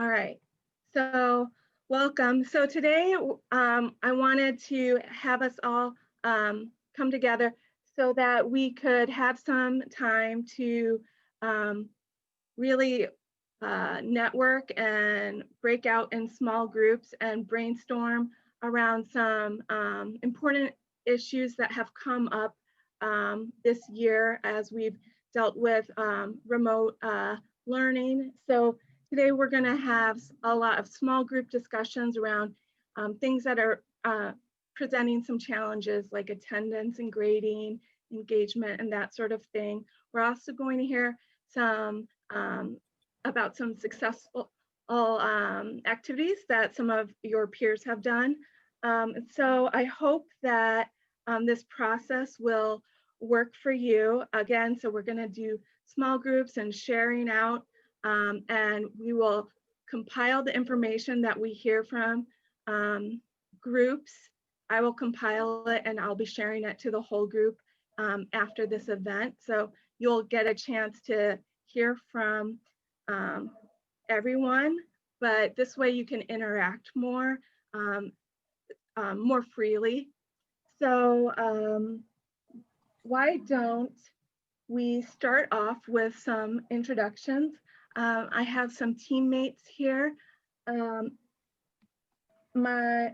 All right, so welcome. So today I wanted to have us all come together so that we could have some time to really network and break out in small groups and brainstorm around some important issues that have come up this year as we've dealt with remote learning. So today we're going to have a lot of small group discussions around things that are presenting some challenges like attendance and grading, engagement, and that sort of thing. We're also going to hear some about some successful activities that some of your peers have done. So I hope that this process will work for you. Again, so we're going to do small groups and sharing out, and we will compile the information that we hear from groups. I will compile it and I'll be sharing it to the whole group after this event. So you'll get a chance to hear from everyone, but this way you can interact more freely. So why don't we start off with some introductions? I have some teammates here. My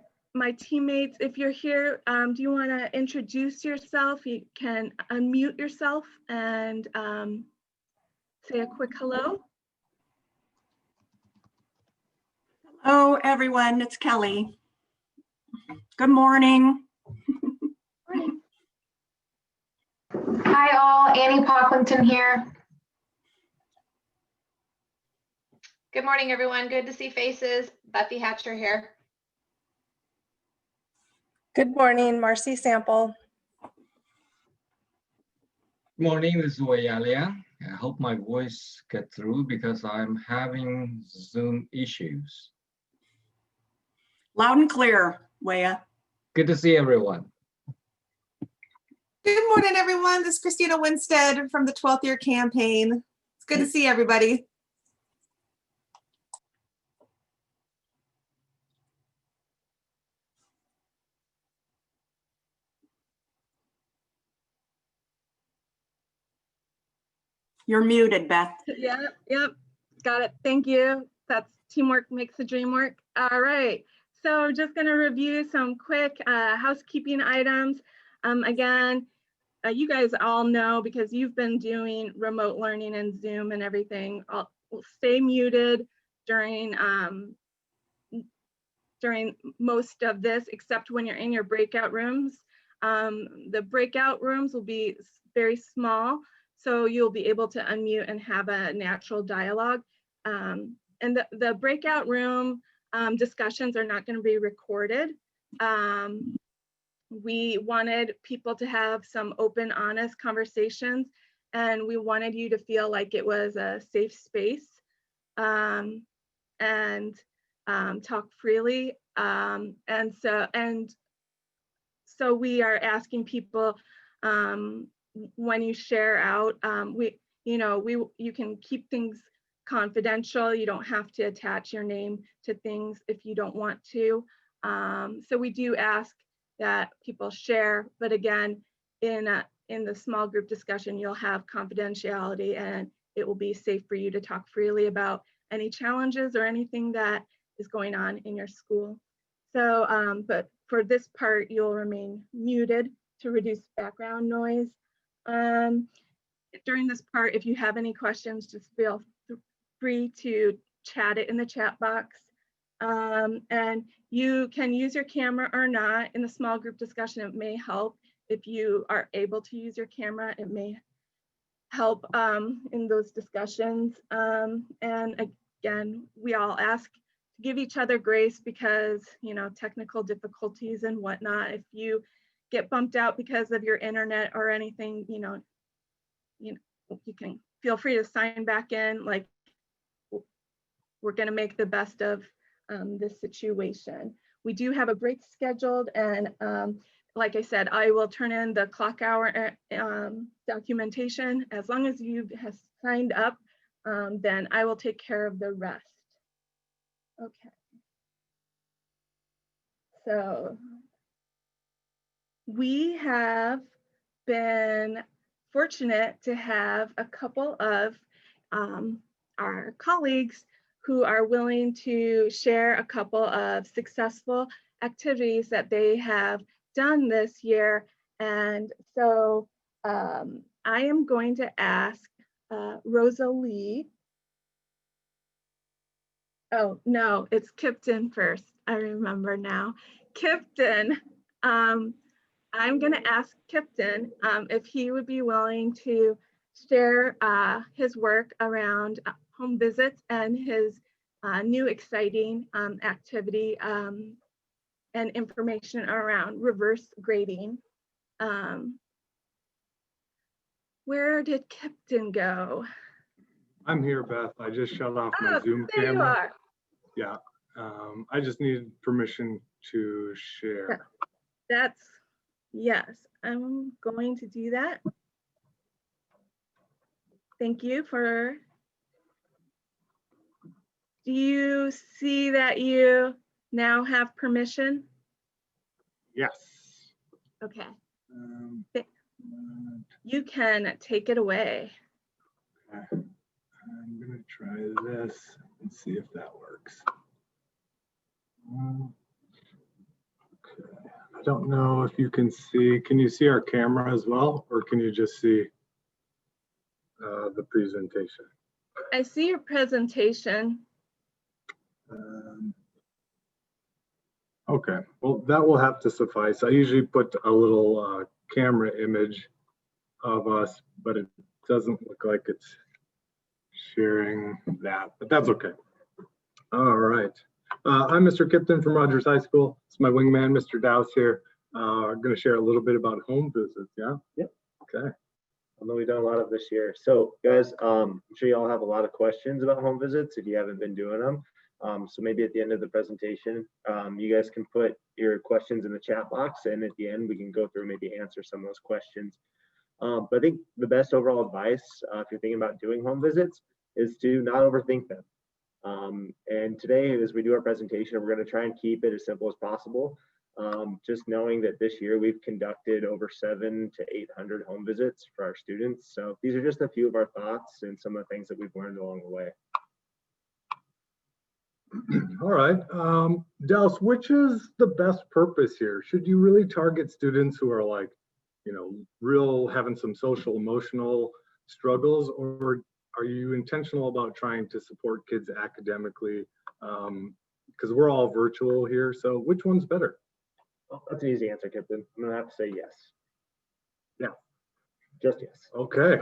teammates, if you're here, do you want to introduce yourself? You can unmute yourself and say a quick hello. Hello, everyone. It's Kelly. Good morning. Morning. Hi all, Annie Pocklington here. Good morning, everyone. Good to see faces. Buffy Hatcher here. Good morning, Marcy Sample. Good morning, this is Wayalia. I hope my voice gets through because I'm having Zoom issues. Loud and clear, Waya. Good to see everyone. Good morning, everyone. This is Christina Winstead from the 12th year campaign. It's good to see everybody. You're muted, Beth. Yep, got it. Thank you. That's teamwork makes the dream work. All right, so just going to review some quick housekeeping items. Again, you guys all know because you've been doing remote learning and Zoom and everything. We'll stay muted during most of this, except when you're in your breakout rooms. The breakout rooms will be very small, so you'll be able to unmute and have a natural dialogue. And the breakout room discussions are not going to be recorded. We wanted people to have some open, honest conversations, and we wanted you to feel like it was a safe space and talk freely. And so we are asking people when you share out, you can keep things confidential. You don't have to attach your name to things if you don't want to. So we do ask that people share, but again, in the small group discussion, you'll have confidentiality and it will be safe for you to talk freely about any challenges or anything that is going on in your school. So, but for this part, you'll remain muted to reduce background noise. During this part, if you have any questions, just feel free to chat it in the chat box. And you can use your camera or not. In the small group discussion, it may help if you are able to use your camera. It may help in those discussions. And again, we all ask to give each other grace because, technical difficulties and whatnot. If you get bumped out because of your internet or anything, you can feel free to sign back in. Like, we're going to make the best of this situation. We do have a break scheduled, and like I said, I will turn in the clock hour documentation. As long as you have signed up, then I will take care of the rest. Okay. So we have been fortunate to have a couple of our colleagues who are willing to share a couple of successful activities that they have done this year. And so I am going to ask Rosalie. Oh, no, it's Kipton first. I remember now. Kipton, I'm going to ask Kipton if he would be willing to share his work around home visits and his new exciting activity and information around reverse grading. Where did Kipton go? I'm here, Beth. I just shut off my Oh, Zoom there you camera. are. Yeah. I just need permission to share. That's, yes, I'm going to do that. Thank you for, do you see that you now have permission? Yes. Okay, Th- you can take it away. I'm gonna try this and see if that works. Okay. I don't know if you can see. Can you see our camera as well, or can you just see the presentation? I see your presentation. Okay, well, that will have to suffice. I usually put a little camera image of us, but it doesn't look like it's sharing that, but that's okay. All right. I'm Mr. Kipton from Rogers High School. It's my wingman, Mr. Dowse here. I'm going to share a little bit about home visits, yeah? Yep. Okay. I know we've done a lot of this year. So guys, I'm sure you all have a lot of questions about home visits if you haven't been doing them. So maybe at the end of the presentation, you guys can put your questions in the chat box, and at the end we can go through and maybe answer some of those questions. But I think the best overall advice, if you're thinking about doing home visits, is to not overthink them. And today, as we do our presentation, we're going to try and keep it as simple as possible. Just knowing that this year we've conducted over 700 to 800 home visits for our students. So these are just a few of our thoughts and some of the things that we've learned along the way. All right. Dowse, which is the best purpose here? Should you really target students who are like, you know, real having some social emotional struggles, or are you intentional about trying to support kids academically? Because we're all virtual here, so which one's better? Well, that's an easy answer, Kipton. I'm gonna have to say yes. Yeah. Just yes. Okay.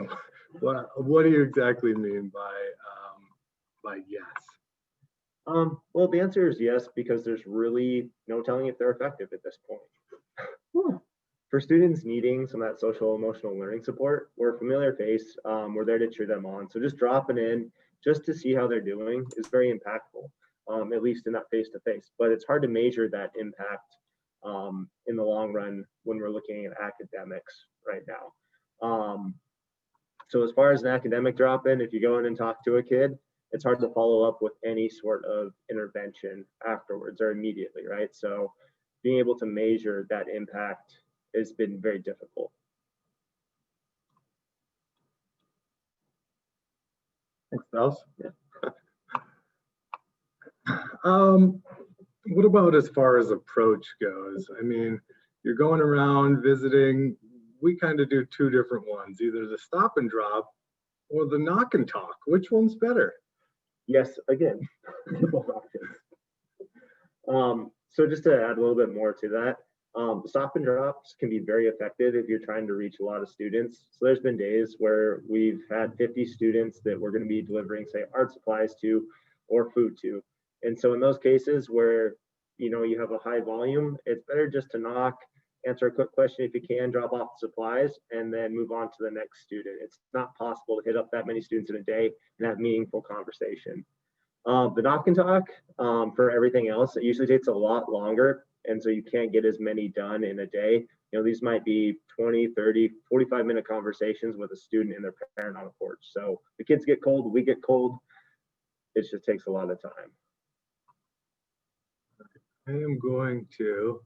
What do you exactly mean by yes? Well, the answer is yes, because there's really no telling if they're effective at this point. For students needing some of that social emotional learning support, we're a familiar face. We're there to cheer them on. So just dropping in just to see how they're doing is very impactful, at least in that face-to-face. But it's hard to measure that impact in the long run when we're looking at academics right now. So as far as an academic drop-in, if you go in and talk to a kid, it's hard to follow up with any sort of intervention afterwards or immediately, right? So being able to measure that impact has been very difficult. Thanks, Dowse. Yeah. What about as far as approach goes? I mean, you're going around visiting, we kind of do two different ones, either the stop and drop or the knock and talk. Which one's better? Yes, again, both options. So just to add a little bit more to that, stop and drops can be very effective if you're trying to reach a lot of students. So there's been days where we've had 50 students that we're going to be delivering, say, art supplies to or food to. And so in those cases where, you know, you have a high volume, it's better just to knock, answer a quick question if you can, drop off the supplies, and then move on to the next student. It's not possible to hit up that many students in a day and have meaningful conversation. The knock and talk, for everything else, it usually takes a lot longer. And so you can't get as many done in a day. You know, these might be 20, 30, 45-minute conversations with a student and their parent on a porch. So the kids get cold, we get cold. It just takes a lot of time. I'm going to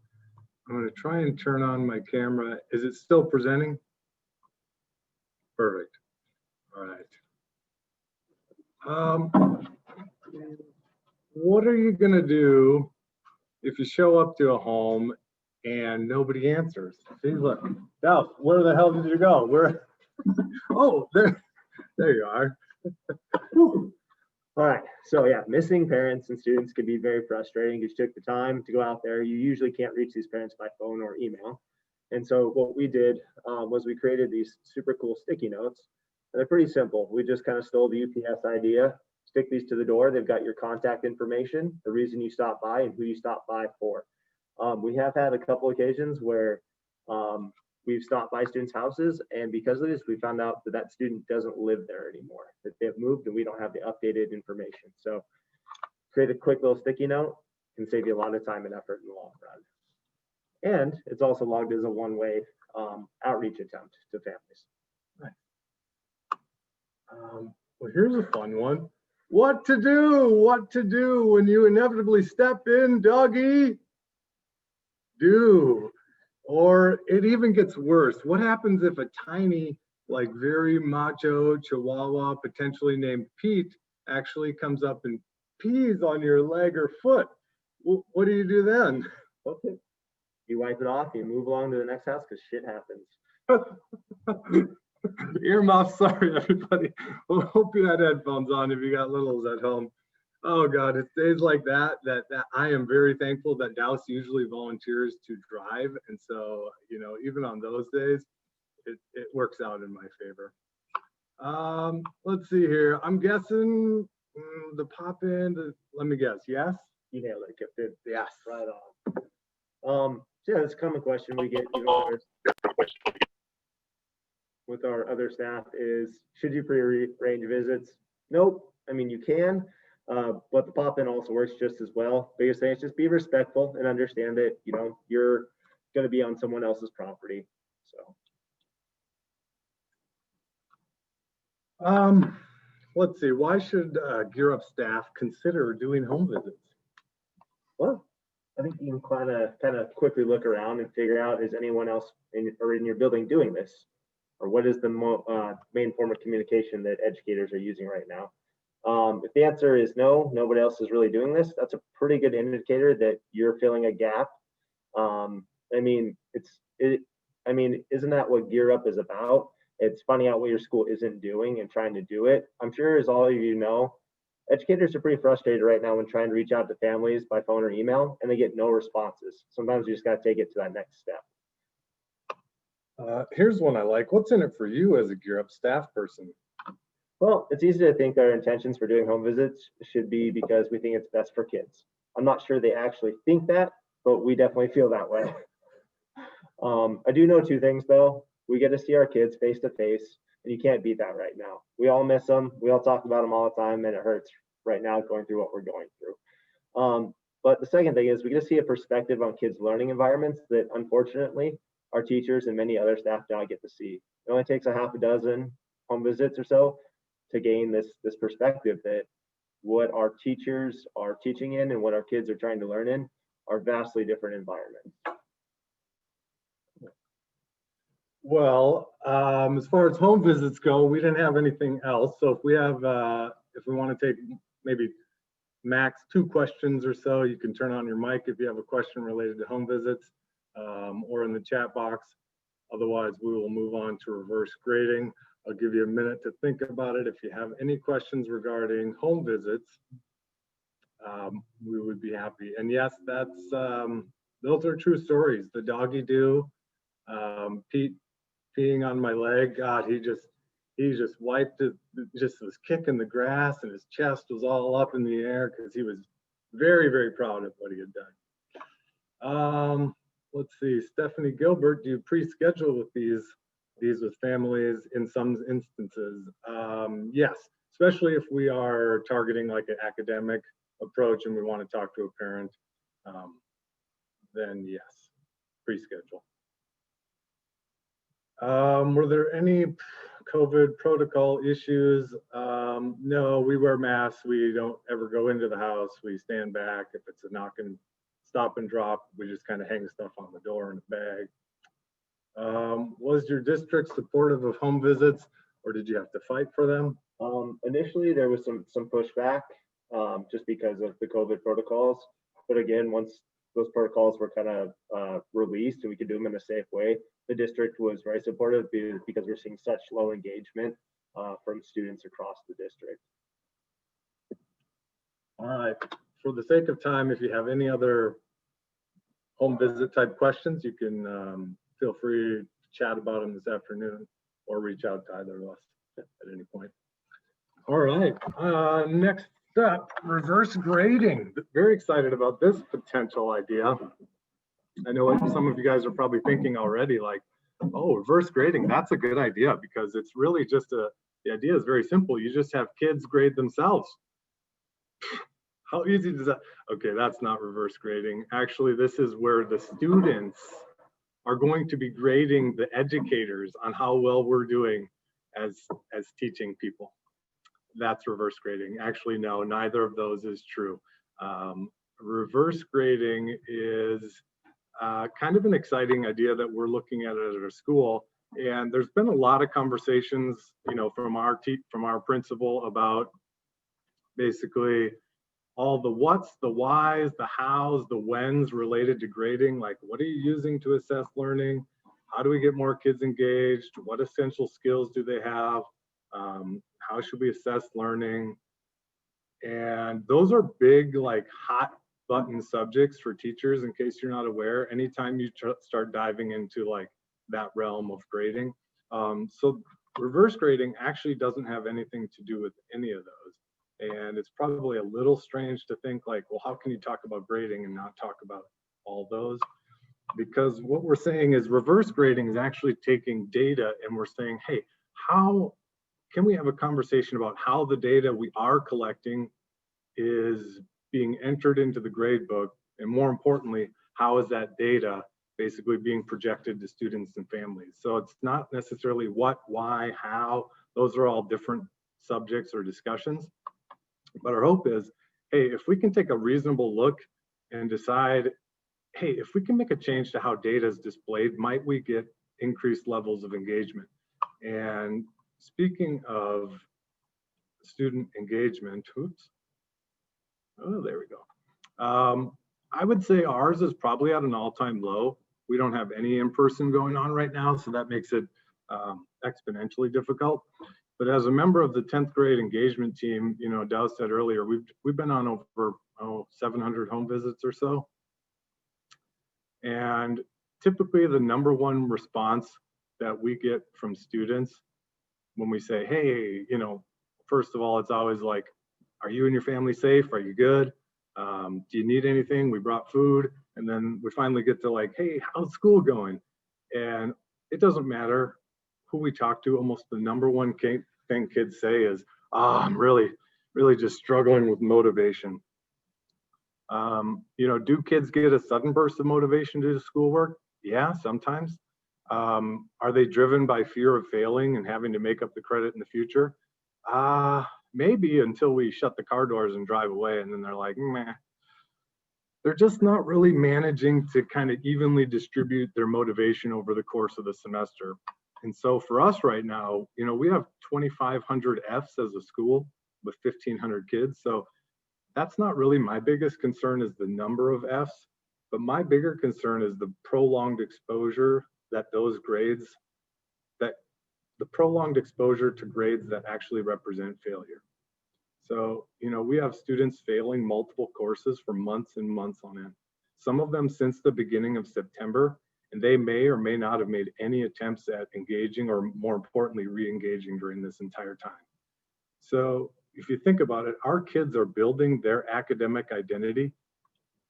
try and turn on my camera. Is it still presenting? Perfect. All right. What are you gonna do if you show up to a home and nobody answers? See, look, Dallas, where the hell did you go? Where? Oh, there you are. Whew. All right, so yeah, missing parents and students can be very frustrating. You took the time to go out there. You usually can't reach these parents by phone or email. And so what we did was we created these super cool sticky notes. And they're pretty simple. We just kind of stole the UPS idea, stick these to the door. They've got your contact information, the reason you stopped by, and who you stopped by for. We have had a couple occasions where we've stopped by students' houses, and because of this, we found out that that student doesn't live there anymore, that they've moved and we don't have the updated information. So create a quick little sticky note, can save you a lot of time and effort in the long run. And it's also logged as a one-way outreach attempt to families. Well, here's a fun one. What to do? What to do when you inevitably step in, doggy? Do. Or it even gets worse. What happens if a tiny, like very macho chihuahua, potentially named Pete, actually comes up and pees on your leg or foot? What do you do then? Okay. You wipe it off, you move along to the next house because shit happens. Earmuffs, sorry everybody. Hope you had headphones on if you got littles at home. Oh God, it's days like that I am very thankful that Dallas usually volunteers to drive. And so, you know, even on those days, it works out in my favor. Let's see here. I'm guessing the pop in, let me guess, yes? You nailed it, Gifted. Yes. Right on. So yeah, this common question we get with our other staff is, should you pre-arrange visits? Nope. I mean, you can, but the pop-in also works just as well. Biggest thing is just be respectful and understand that, you know, you're going to be on someone else's property. So. Let's see. Why should Gear Up staff consider doing home visits? Well, I think you can kind of quickly look around and figure out, is anyone else in your building doing this? Or what is the main form of communication that educators are using right now? If the answer is no, nobody else is really doing this, that's a pretty good indicator that you're filling a gap. I mean, isn't that what Gear Up is about? It's finding out what your school isn't doing and trying to do it. I'm sure, as all of you know, educators are pretty frustrated right now when trying to reach out to families by phone or email, and they get no responses. Sometimes you just got to take it to that next step. Here's one I like. What's in it for you as a Gear Up staff person? Well, it's easy to think that our intentions for doing home visits should be because we think it's best for kids. I'm not sure they actually think that, but we definitely feel that way. I do know two things though. We get to see our kids face to face, and you can't beat that right now. We all miss them. We all talk about them all the time, and it hurts right now going through what we're going through. But the second thing is we get to see a perspective on kids' learning environments that unfortunately our teachers and many other staff don't get to see. It only takes a half a dozen home visits or so to gain this perspective that what our teachers are teaching in and what our kids are trying to learn in are vastly different environments. Well, as far as home visits go, we didn't have anything else. So if we have, if we want to take maybe max 2 questions or so, you can turn on your mic if you have a question related to home visits, or in the chat box. Otherwise, we will move on to reverse grading. I'll give you a minute to think about it. If you have any questions regarding home visits, we would be happy. And yes, that's those are true stories. The doggy do. Pete peeing on my leg. God, he just wiped it, just was kicking the grass, and his chest was all up in the air because he was very, very proud of what he had done. Let's see, Stephanie Gilbert, do you pre-schedule with these with families in some instances? Yes, especially if we are targeting like an academic approach and we want to talk to a parent, then yes, pre-schedule. Were there any COVID protocol issues? No, we wear masks. We don't ever go into the house. We stand back. If it's a knocking stop and drop. We just kind of hang stuff on the door in a bag. Was your district supportive of home visits, or did you have to fight for them? Initially, there was some pushback just because of the COVID protocols. But again, once those protocols were kind of released and we could do them in a safe way, the district was very supportive because we're seeing such low engagement from students across the district. All right. For the sake of time, if you have any other home visit type questions, you can feel free to chat about them this afternoon or reach out to either of us at any point. All right. Next up, reverse grading. Very excited about this potential idea. I know what some of you guys are probably thinking already, like, oh, reverse grading, that's a good idea, because it's really just the idea is very simple. You just have kids grade themselves. How easy does that? Okay, that's not reverse grading. Actually, this is where the students are going to be grading the educators on how well we're doing as teaching people. That's reverse grading. Actually, no, neither of those is true. Reverse grading is kind of an exciting idea that we're looking at our school. And there's been a lot of conversations, you know, from our principal about basically all the what's, the whys, the hows, the whens related to grading. Like, what are you using to assess learning? How do we get more kids engaged? What essential skills do they have? How should we assess learning? And those are big, like, hot button subjects for teachers, in case you're not aware, anytime you start diving into like that realm of grading. So reverse grading actually doesn't have anything to do with any of those. And it's probably a little strange to think like, well, how can you talk about grading and not talk about all those? Because what we're saying is reverse grading is actually taking data and we're saying, hey, how can we have a conversation about how the data we are collecting is being entered into the grade book, and more importantly, how is that data basically being projected to students and families? So it's not necessarily what, why, how, those are all different subjects or discussions. But our hope is, hey, if we can take a reasonable look and decide, hey, if we can make a change to how data is displayed, might we get increased levels of engagement? And speaking of student engagement, oops. Oh, there we go. I would say ours is probably at an all-time low. We don't have any in-person going on right now, so that makes it exponentially difficult. But as a member of the 10th grade engagement team, you know, Dow said earlier, we've been on over 700 home visits or so. And typically the #1 response that we get from students when we say, hey, you know, first of all, it's always like, are you and your family safe? Are you good? Do you need anything? We brought food. And then we finally get to like, hey, how's school going? And it doesn't matter who we talk to. Almost the #1 thing kids say is, I'm really just struggling with motivation. You know, do kids get a sudden burst of motivation to do schoolwork? Yeah, sometimes. Are they driven by fear of failing and having to make up the credit in the future? Maybe, until we shut the car doors and drive away, and then they're like, meh. They're just not really managing to kind of evenly distribute their motivation over the course of the semester. And so for us right now, you know, we have 2,500 Fs as a school with 1,500 kids. So that's not really my biggest concern, is the number of Fs, but my bigger concern is the prolonged exposure that those grades, that the prolonged exposure to grades that actually represent failure. So, you know, we have students failing multiple courses for months and months on end. Some of them since the beginning of September, and they may or may not have made any attempts at engaging, or more importantly, re-engaging during this entire time. So if you think about it, our kids are building their academic identity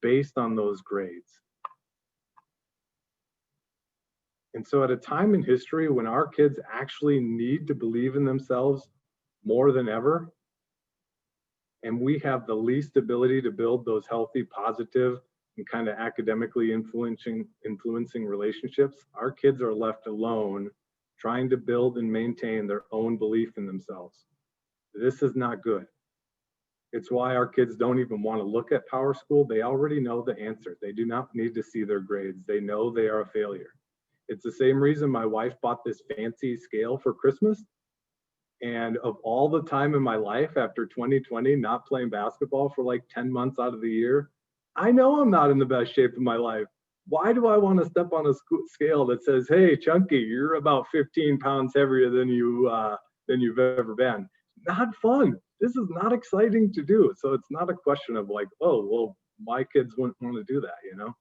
based on those grades. And so at a time in history when our kids actually need to believe in themselves more than ever, and we have the least ability to build those healthy, positive, and kind of academically influencing relationships, our kids are left alone trying to build and maintain their own belief in themselves. This is not good. It's why our kids don't even want to look at Power School. They already know the answer. They do not need to see their grades. They know they are a failure. It's the same reason my wife bought this fancy scale for Christmas. And of all the time in my life after 2020, not playing basketball for like 10 months out of the year, I know I'm not in the best shape of my life. Why do I want to step on a scale that says, hey, Chunky, you're about 15 pounds heavier than you've ever been? Not fun. This is not exciting to do. So it's not a question of like, oh, well, my kids wouldn't want to do that, you know?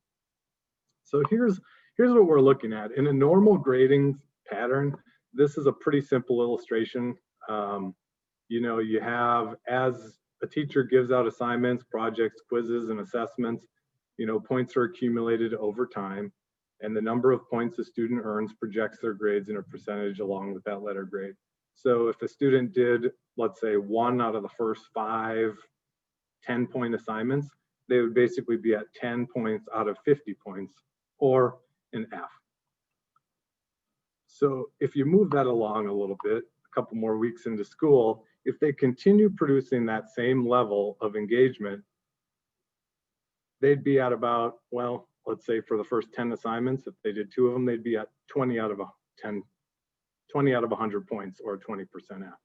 So here's what we're looking at. In a normal grading pattern, this is a pretty simple illustration. You know, you have, as a teacher gives out assignments, projects, quizzes, and assessments, you know, points are accumulated over time, and the number of points a student earns projects their grades in a percentage along with that letter grade. So if a student did, let's say, 1 out of the first 5 10-point assignments, they would basically be at 10 points out of 50 points, or an F. So if you move that along a little bit, a couple more weeks into school, if they continue producing that same level of engagement, they'd be at about, well, let's say for the first 10 assignments, if they did 2 of them, they'd be at 20 out of 100 points, or 20% F.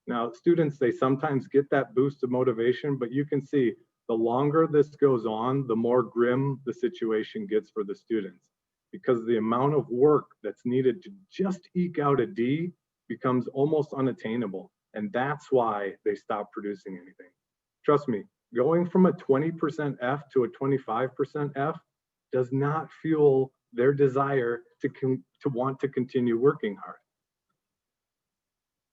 Now, students, they sometimes get that boost of motivation, but you can see the longer this goes on, the more grim the situation gets for the students, because the amount of work that's needed to just eke out a D becomes almost unattainable. And that's why they stop producing anything. Trust me, going from a 20% F to a 25% F does not fuel their desire to want to continue working hard.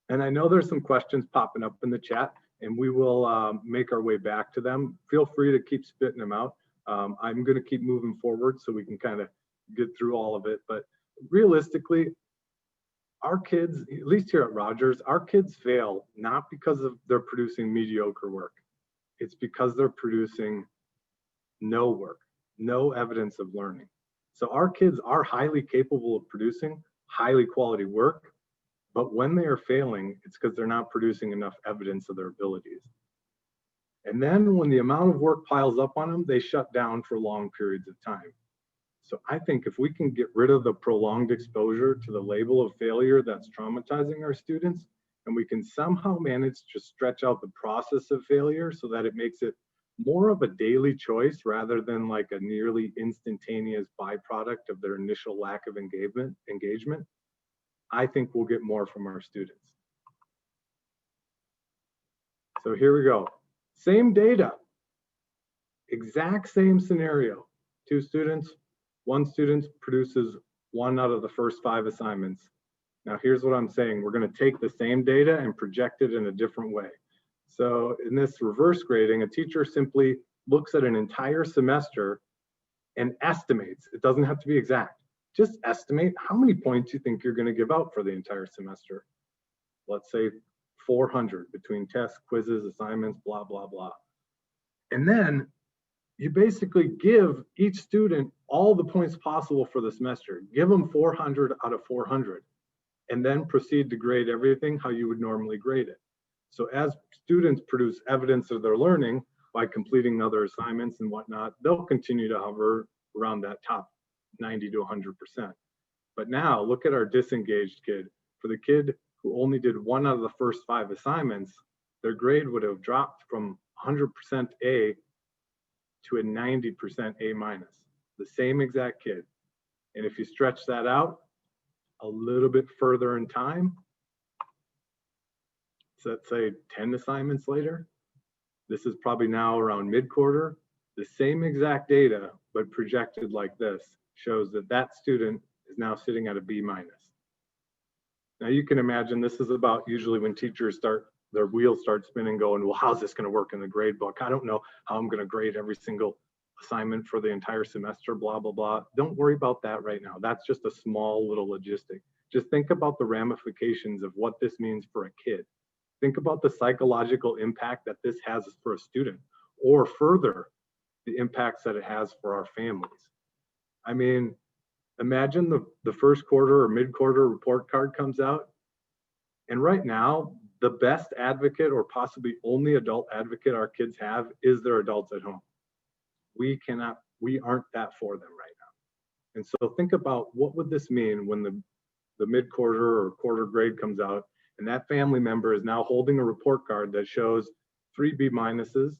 And I know there's some questions popping up in the chat, and we will make our way back to them. Feel free to keep spitting them out. I'm going to keep moving forward so we can kind of get through all of it. But realistically, our kids, at least here at Rogers, our kids fail not because they're producing mediocre work. It's because they're producing no work, no evidence of learning. So our kids are highly capable of producing highly quality work, but when they are failing, it's because they're not producing enough evidence of their abilities. And then when the amount of work piles up on them, they shut down for long periods of time. So I think if we can get rid of the prolonged exposure to the label of failure that's traumatizing our students, and we can somehow manage to stretch out the process of failure so that it makes it more of a daily choice rather than like a nearly instantaneous byproduct of their initial lack of engagement, I think we'll get more from our students. So here we go. Same data, exact same scenario. 2 students, 1 student produces 1 out of the first 5 assignments. Now here's what I'm saying. We're going to take the same data and project it in a different way. So in this reverse grading, a teacher simply looks at an entire semester and estimates. It doesn't have to be exact. Just estimate how many points you think you're going to give out for the entire semester. Let's say 400 between tests, quizzes, assignments, blah, blah, blah. And then you basically give each student all the points possible for the semester. Give them 400 out of 400, and then proceed to grade everything how you would normally grade it. So as students produce evidence of their learning by completing other assignments and whatnot, they'll continue to hover around that top 90 to 100%. But now look at our disengaged kid. For the kid who only did 1 out of the first 5 assignments, their grade would have dropped from 100% A to a 90% A minus, the same exact kid. And if you stretch that out a little bit further in time, so let's say 10 assignments later, this is probably now around mid-quarter, the same exact data, but projected like this, shows that that student is now sitting at a B minus. Now you can imagine this is about usually when teachers their wheels start spinning going, well, how's this gonna work in the grade book? I don't know how I'm gonna grade every single assignment for the entire semester, blah, blah, blah. Don't worry about that right now. That's just a small little logistic. Just think about the ramifications of what this means for a kid. Think about the psychological impact that this has for a student, or further, the impacts that it has for our families. I mean, imagine the first quarter or mid-quarter report card comes out, and right now, the best advocate or possibly only adult advocate our kids have is their adults at home. We aren't that for them right now. And so think about what would this mean when the mid-quarter or quarter grade comes out and that family member is now holding a report card that shows 3 B minuses,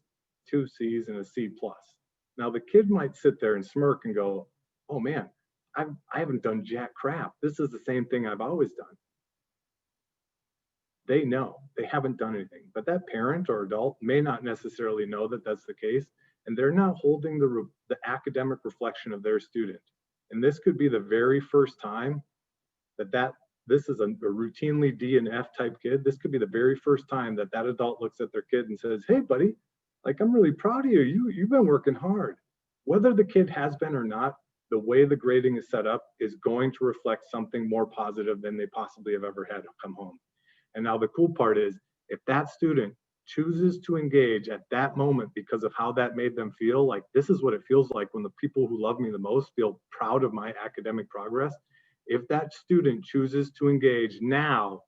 2 C's, and a C plus. Now the kid might sit there and smirk and go, oh man, I haven't done jack crap. This is the same thing I've always done. They know they haven't done anything, but that parent or adult may not necessarily know that that's the case, and they're not holding the academic reflection of their student. And this could be the very first time that this is a routinely D and F type kid. This could be the very first time that that adult looks at their kid and says, hey buddy, like, I'm really proud of you. You've been working hard. Whether the kid has been or not, the way the grading is set up is going to reflect something more positive than they possibly have ever had come home. And now the cool part is, if that student chooses to engage at that moment because of how that made them feel, like this is what it feels like when the people who love me the most feel proud of my academic progress. If that student chooses to engage now,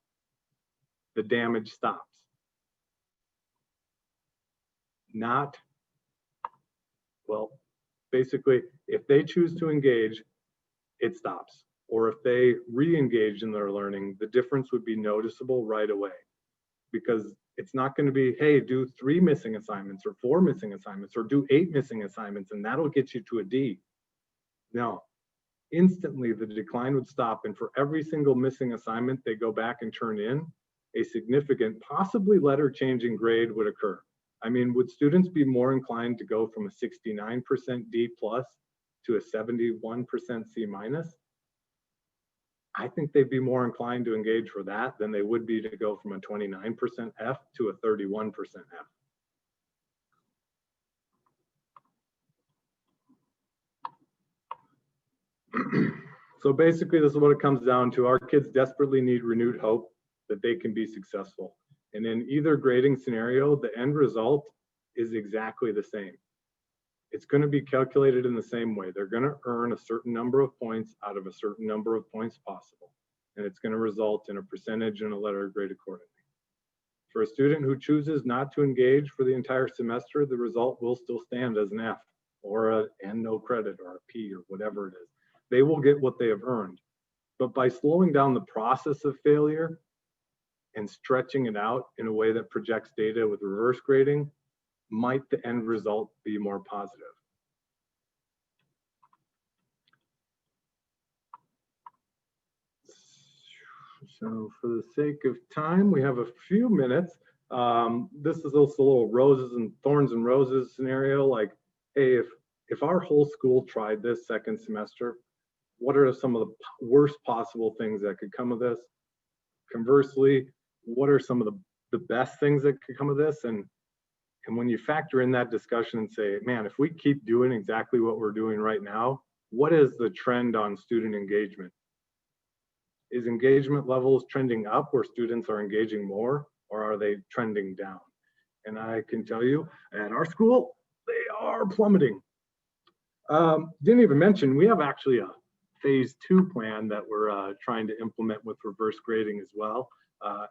the damage stops. Basically, if they choose to engage, it stops. Or if they re-engage in their learning, the difference would be noticeable right away. Because it's not going to be, hey, do 3 missing assignments or 4 missing assignments or do 8 missing assignments and that'll get you to a D. No, instantly the decline would stop, and for every single missing assignment they go back and turn in, a significant, possibly letter-changing grade would occur. I mean, would students be more inclined to go from a 69% D plus to a 71% C minus? I think they'd be more inclined to engage for that than they would be to go from a 29% F to a 31% F. So basically, this is what it comes down to. Our kids desperately need renewed hope that they can be successful. And in either grading scenario, the end result is exactly the same. It's going to be calculated in the same way. They're going to earn a certain number of points out of a certain number of points possible. And it's going to result in a percentage and a letter grade accordingly. For a student who chooses not to engage for the entire semester, the result will still stand as an F or a N no credit or a P or whatever it is. They will get what they have earned. But by slowing down the process of failure and stretching it out in a way that projects data with reverse grading, might the end result be more positive? So for the sake of time, we have a few minutes. This is also a little roses and thorns and roses scenario. Like, hey, if our whole school tried this second semester, what are some of the worst possible things that could come of this? Conversely, what are some of the best things that could come of this? And when you factor in that discussion and say, man, if we keep doing exactly what we're doing right now, what is the trend on student engagement? Is engagement levels trending up where students are engaging more, or are they trending down? And I can tell you, at our school, they are plummeting. Didn't even mention, we have actually a phase 2 plan that we're trying to implement with reverse grading as well,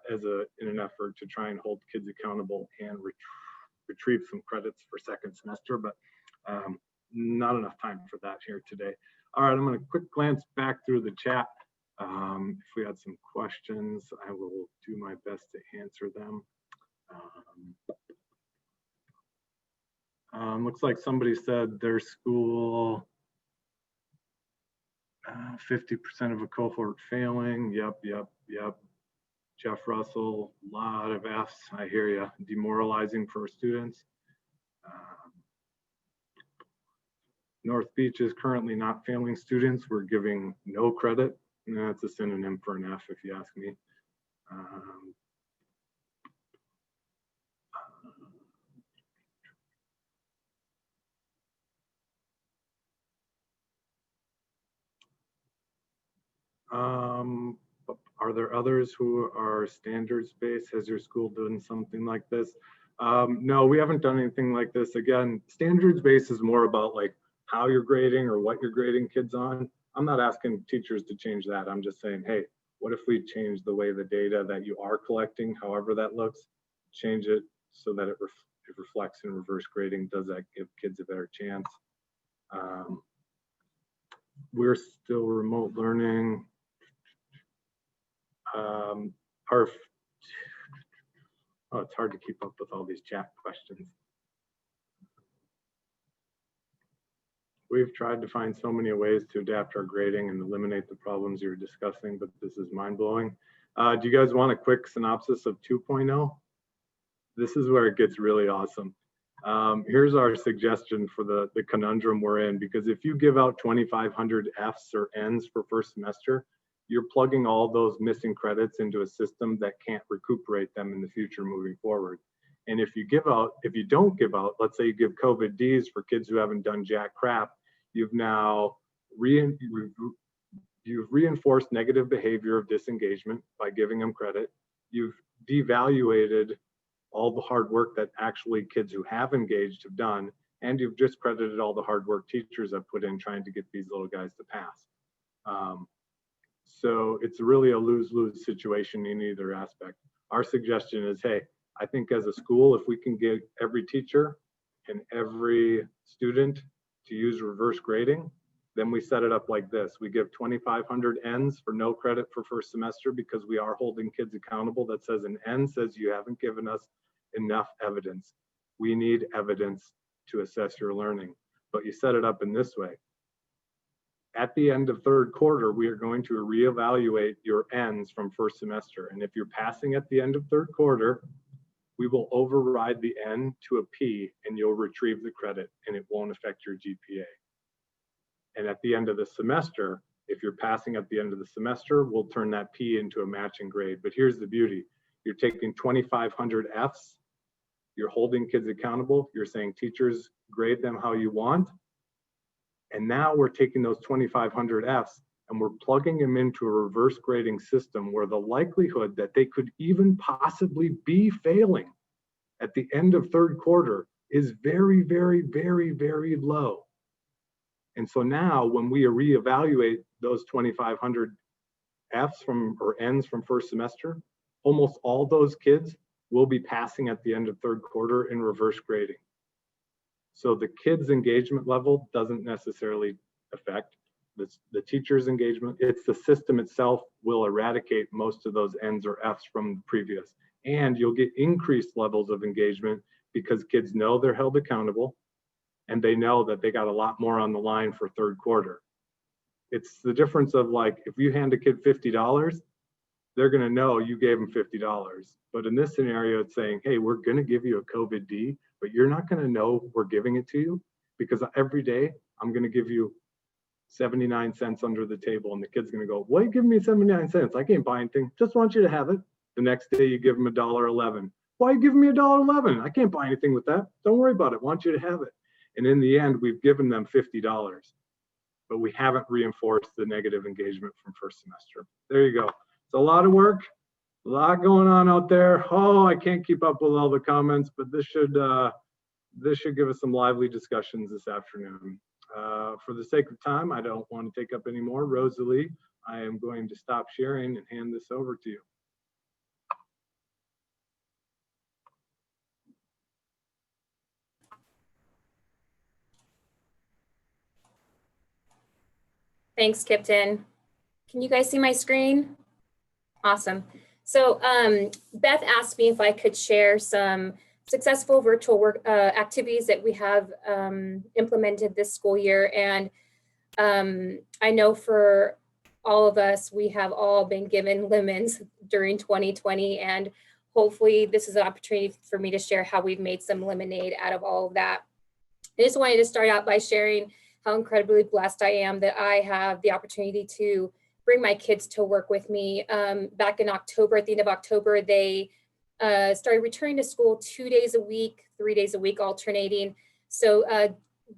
in an effort to try and hold kids accountable and retrieve some credits for second semester, but not enough time for that here today. All right, I'm going to quick glance back through the chat. If we had some questions, I will do my best to answer them. Looks like somebody said their school, 50% of a cohort failing. Yep. Jeff Russell, a lot of Fs. I hear you. Demoralizing for students. North Beach is currently not failing students. We're giving no credit. That's a synonym for an F, if you ask me. Are there others who are standards-based? Has your school done something like this? No, we haven't done anything like this. Again, standards-based is more about like how you're grading or what you're grading kids on. I'm not asking teachers to change that. I'm just saying, hey, What if we change the way the data that you are collecting, however that looks, change it so that it reflects in reverse grading? Does that give kids a better chance? We're still remote learning. It's hard to keep up with all these chat questions. We've tried to find so many ways to adapt our grading and eliminate the problems you're discussing, but this is mind-blowing. Do you guys want a quick synopsis of 2.0? This is where it gets really awesome. Here's our suggestion for the conundrum we're in, because if you give out 2,500 Fs or Ns for first semester, you're plugging all those missing credits into a system that can't recuperate them in the future moving forward. And if you don't give out, let's say you give COVID Ds for kids who haven't done jack crap, you've now reinforced negative behavior of disengagement by giving them credit. You've devaluated all the hard work that actually kids who have engaged have done, and you've just credited all the hard work teachers have put in trying to get these little guys to pass. So it's really a lose-lose situation in either aspect. Our suggestion is, hey, I think as a school, if we can get every teacher and every student to use reverse grading, then we set it up like this. We give 2,500 Ns for no credit for first semester because we are holding kids accountable. That says an N says you haven't given us enough evidence. We need evidence to assess your learning, but you set it up in this way. At the end of third quarter, we are going to reevaluate your Ns from first semester. And if you're passing at the end of third quarter, we will override the N to a P and you'll retrieve the credit and it won't affect your GPA. And at the end of the semester, if you're passing at the end of the semester, we'll turn that P into a matching grade. But here's the beauty. You're taking 2,500 Fs, you're holding kids accountable, you're saying teachers grade them how you want. And now we're taking those 2,500 Fs and we're plugging them into a reverse grading system where the likelihood that they could even possibly be failing at the end of third quarter is very, very, very, very low. And so now when we reevaluate those 2,500 Fs or Ns from first semester, almost all those kids will be passing at the end of third quarter in reverse grading. So the kids' engagement level doesn't necessarily affect the teacher's engagement. It's the system itself will eradicate most of those N's or F's from the previous. And you'll get increased levels of engagement because kids know they're held accountable and they know that they got a lot more on the line for third quarter. It's the difference of like, if you hand a kid $50, they're gonna know you gave them $50. But in this scenario, it's saying, hey, we're gonna give you a COVID D, but you're not gonna know we're giving it to you because every day I'm gonna give you 79 cents under the table and the kid's gonna go, why are you giving me 79 cents? I can't buy anything, just want you to have it. The next day you give them $1.11. Why are you giving me $1.11? I can't buy anything with that. Don't worry about it, want you to have it. And in the end, we've given them $50, but we haven't reinforced the negative engagement from first semester. There you go. It's a lot of work, a lot going on out there. Oh, I can't keep up with all the comments, but this should give us some lively discussions this afternoon. For the sake of time, I don't want to take up any more. Rosalie, I am going to stop sharing and hand this over to you. Thanks, Kipton. Can you guys see my screen? Awesome. So Beth asked me if I could share some successful virtual work activities that we have implemented this school year. And I know for all of us, we have all been given lemons during 2020. And hopefully this is an opportunity for me to share how we've made some lemonade out of all of that. I just wanted to start out by sharing how incredibly blessed I am that I have the opportunity to bring my kids to work with me. Back in October, at the end of October, they started returning to school 2 days a week, 3 days a week, alternating. So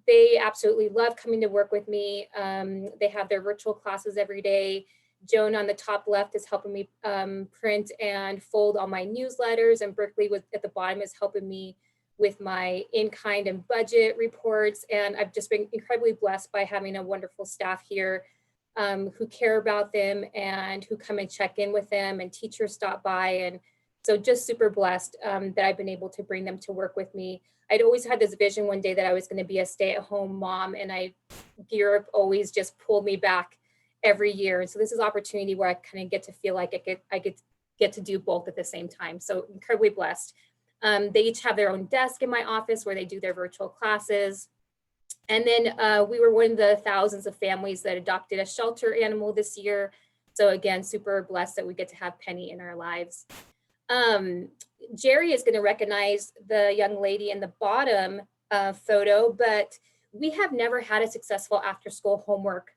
they absolutely love coming to work with me. They have their virtual classes every day. Joan on the top left is helping me print and fold all my newsletters, and Berkeley at the bottom is helping me with my in-kind and budget reports. And I've just been incredibly blessed by having a wonderful staff here who care about them and who come and check in with them, and teachers stop by. And so just super blessed that I've been able to bring them to work with me. I'd always had this vision one day that I was going to be a stay-at-home mom, and Europe always just pulled me back every year. And so this is an opportunity where I kind of get to feel like I get to do both at the same time. So incredibly blessed. They each have their own desk in my office where they do their virtual classes. And then we were one of the thousands of families that adopted a shelter animal this year. So again, super blessed that we get to have Penny in our lives. Jerry is going to recognize the young lady in the bottom photo, but we have never had a successful after-school homework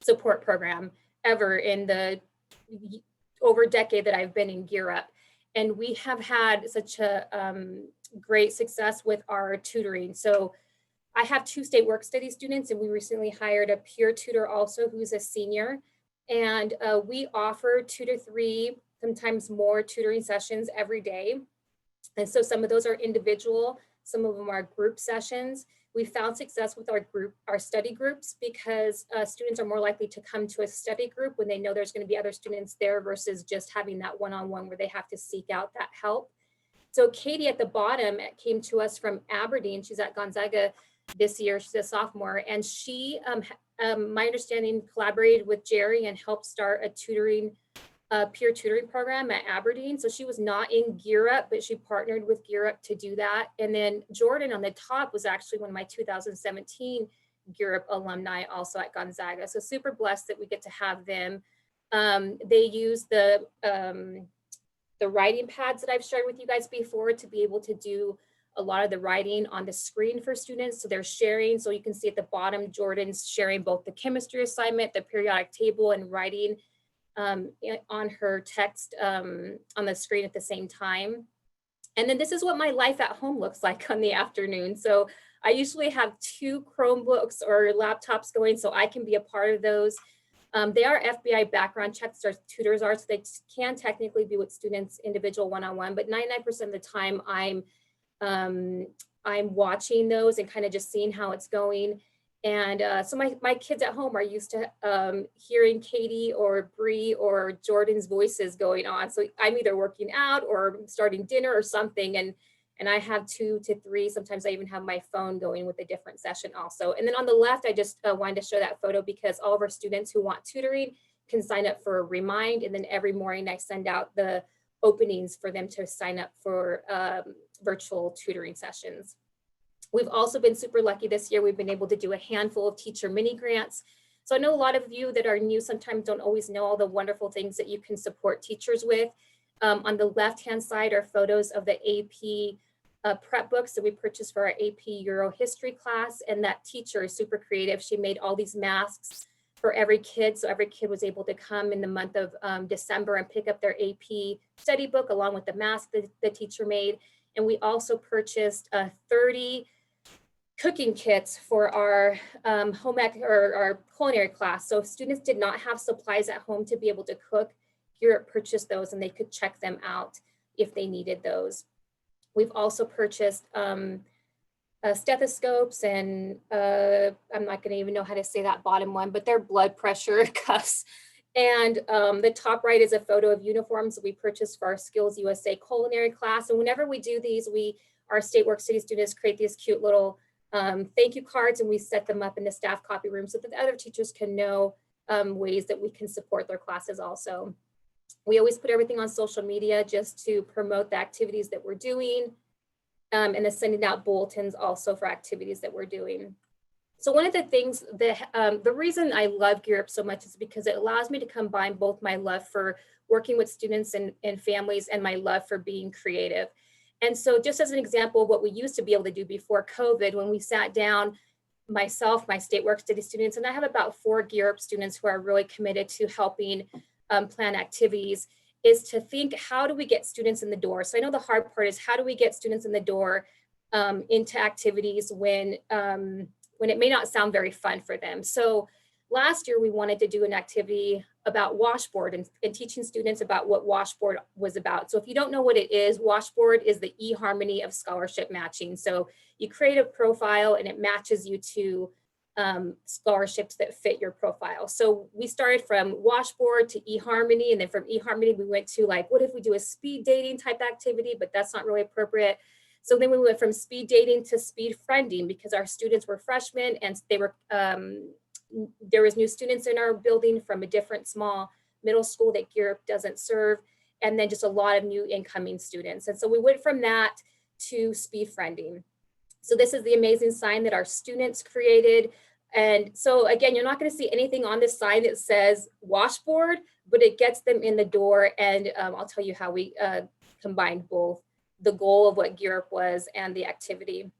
support program ever in the over a decade that I've been in Gear Up. And we have had such a great success with our tutoring. So I have 2 state work study students, and we recently hired a peer tutor also who's a senior. And we offer 2 to 3, sometimes more tutoring sessions every day. And so some of those are individual, some of them are group sessions. We found success with our study groups, because students are more likely to come to a study group when they know there's going to be other students there versus just having that one-on-one where they have to seek out that help. So Katie at the bottom came to us from Aberdeen. She's at Gonzaga this year. She's a sophomore, and she, my understanding, collaborated with Jerry and helped start a peer tutoring program at Aberdeen. So she was not in Gear Up, but she partnered with Gear Up to do that. And then Jordan on the top was actually one of my 2017 Gear Up alumni also at Gonzaga. So super blessed that we get to have them. They use the writing pads that I've shared with you guys before to be able to do a lot of the writing on the screen for students. So they're sharing. So you can see at the bottom, Jordan's sharing both the chemistry assignment, the periodic table, and writing on her text on the screen at the same time. And then this is what my life at home looks like on the afternoon. So I usually have 2 Chromebooks or laptops going so I can be a part of those. They are FBI background checks, our tutors are, so they can technically be with students individual one-on-one, but 99% of the time I'm watching those and kind of just seeing how it's going. And so my kids at home are used to hearing Katie or Bree or Jordan's voices going on. So I'm either working out or starting dinner or something. And I have 2 to 3, sometimes I even have my phone going with a different session also. And then on the left, I just wanted to show that photo because all of our students who want tutoring can sign up for a Remind. And then every morning I send out the openings for them to sign up for virtual tutoring sessions. We've also been super lucky this year. We've been able to do a handful of teacher mini grants. So I know a lot of you that are new sometimes don't always know all the wonderful things that you can support teachers with. On the left-hand side are photos of the AP prep books that we purchased for our AP Euro history class. And that teacher is super creative. She made all these masks for every kid. So every kid was able to come in the month of December and pick up their AP study book along with the mask that the teacher made. And we also purchased 30 cooking kits for our home ec or our culinary class. So if students did not have supplies at home to be able to cook, Europe purchased those and they could check them out if they needed those. We've also purchased stethoscopes and I'm not gonna even know how to say that bottom one, but they're blood pressure cuffs. And the top right is a photo of uniforms that we purchased for our Skills USA culinary class. And whenever we do these, our state work study students create these cute little thank you cards, and we set them up in the staff copy room so that the other teachers can know ways that we can support their classes also. We always put everything on social media just to promote the activities that we're doing, and then sending out bulletins also for activities that we're doing. So one of the things that, the reason I love Gear Up so much is because it allows me to combine both my love for working with students and families and my love for being creative. And so just as an example of what we used to be able to do before COVID, when we sat down, myself, my state work study students, and I have about 4 Gear Up students who are really committed to helping plan activities, is to think, how do we get students in the door? So I know the hard part is how do we get students in the door into activities when it may not sound very fun for them. So last year we wanted to do an activity about washboard and teaching students about what washboard was about. So if you don't know what it is, washboard is the eHarmony of scholarship matching. So you create a profile and it matches you to scholarships that fit your profile. So we started from Washboard to eHarmony, and then from eHarmony, we went to like, what if we do a speed dating type activity, but that's not really appropriate. So then we went from speed dating to speed friending because our students were freshmen and they were, there was new students in our building from a different small middle school that Gear Up doesn't serve, and then just a lot of new incoming students. And so we went from that to speed friending. So this is the amazing sign that our students created. And so again, you're not going to see anything on this sign that says Washboard, but it gets them in the door. And I'll tell you how we combined both the goal of what Gear Up was and the activity.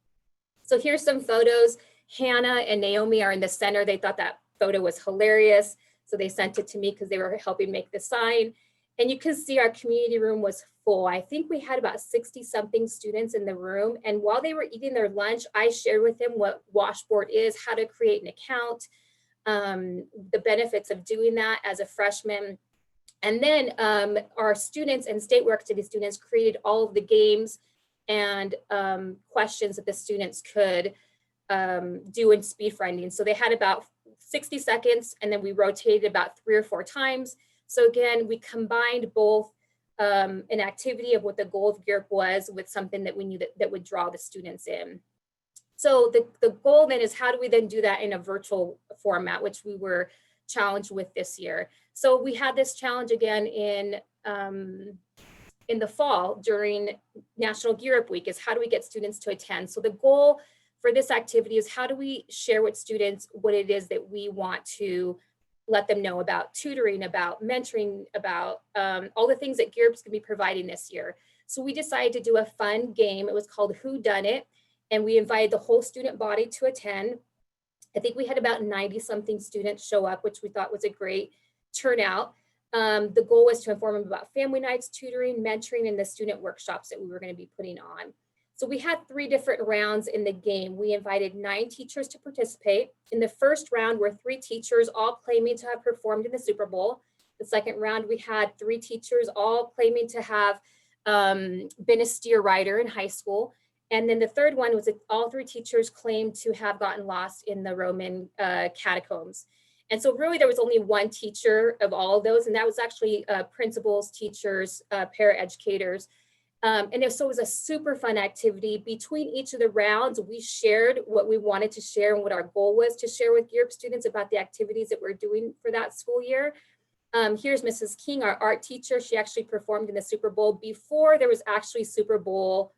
So here's some photos. Hannah and Naomi are in the center. They thought that photo was hilarious. So they sent it to me because they were helping make the sign. And you can see our community room was full. I think we had about 60 something students in the room. And while they were eating their lunch, I shared with them what Washboard is, how to create an account, the benefits of doing that as a freshman. And then our students and state work activity students created all of the games and questions that the students could do in speed friending. So they had about 60 seconds and then we rotated about 3 or 4 times. So again, we combined both an activity of what the goal of Gear Up was with something that we knew that would draw the students in. So the goal then is how do we then do that in a virtual format, which we were challenged with this year. So we had this challenge again in the fall during National Gear Up Week is how do we get students to attend? So the goal for this activity is how do we share with students what it is that we want to let them know about tutoring, about mentoring, about all the things that Gear Up's gonna be providing this year. So we decided to do a fun game. It was called Who Done It? And we invited the whole student body to attend. I think we had about 90 something students show up, which we thought was a great turnout. The goal was to inform them about family nights, tutoring, mentoring, and the student workshops that we were gonna be putting on. So we had 3 different rounds in the game. We invited 9 teachers to participate. In the first round were 3 teachers all claiming to have performed in the Super Bowl. The second round, we had 3 teachers all claiming to have been a steer rider in high school. And then the third one was that all 3 teachers claimed to have gotten lost in the Roman catacombs. And so really there was only 1 teacher of all of those, and that was actually principals, teachers, paraeducators. So it was a super fun activity. Between each of the rounds, we shared what we wanted to share and what our goal was to share with Gear Up students about the activities that we're doing for that school year. Here's Mrs. King, our art teacher. She actually performed in the Super Bowl before there was actually Super Bowl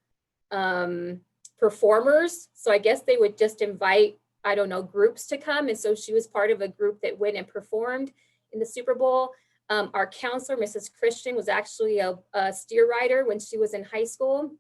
performers. So I guess they would just invite, I don't know, groups to come. And so she was part of a group that went and performed in the Super Bowl. Our counselor, Mrs. Christian, was actually a steer rider when she was in high school.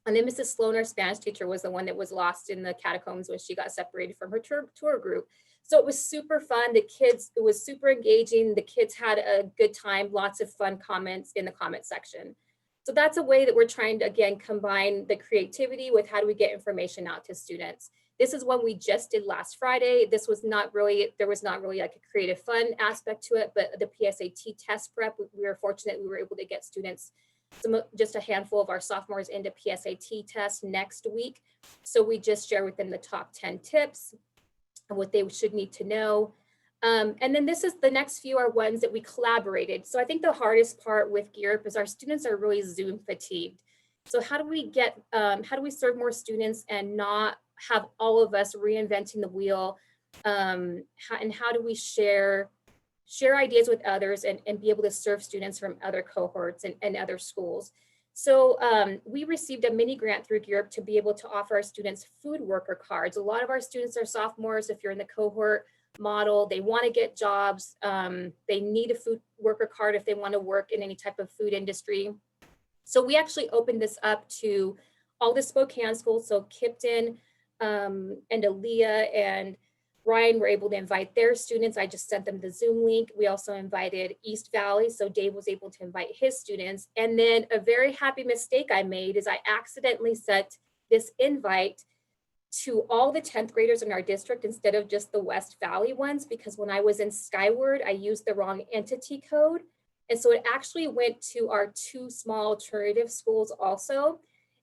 And then Mrs. Sloan, our Spanish teacher, was the one that was lost in the catacombs when she got separated from her tour group. So it was super fun. The kids, it was super engaging. The kids had a good time, lots of fun comments in the comment section. So that's a way that we're trying to, again, combine the creativity with how do we get information out to students. This is one we just did last Friday. This was not really, there was not really like a creative fun aspect to it, but the PSAT test prep, we were fortunate we were able to get students, just a handful of our sophomores into PSAT test next week. So we just share with them the top 10 tips and what they should need to know. And then this is the next few are ones that we collaborated. So I think the hardest part with Gear Up is our students are really Zoom fatigued. So how do we get, how do we serve more students and not have all of us reinventing the wheel? And how do we share ideas with others and be able to serve students from other cohorts and other schools? So we received a mini grant through Gear Up to be able to offer our students food worker cards. A lot of our students are sophomores. If you're in the cohort model, they want to get jobs. They need a food worker card if they want to work in any type of food industry. So we actually opened this up to all the Spokane schools. So Kipton and Aaliyah and Ryan were able to invite their students. I just sent them the Zoom link. We also invited East Valley. So Dave was able to invite his students. And then a very happy mistake I made is I accidentally sent this invite to all the 10th graders in our district instead of just the West Valley ones, because when I was in Skyward, I used the wrong entity code. And so it actually went to our 2 small alternative schools also.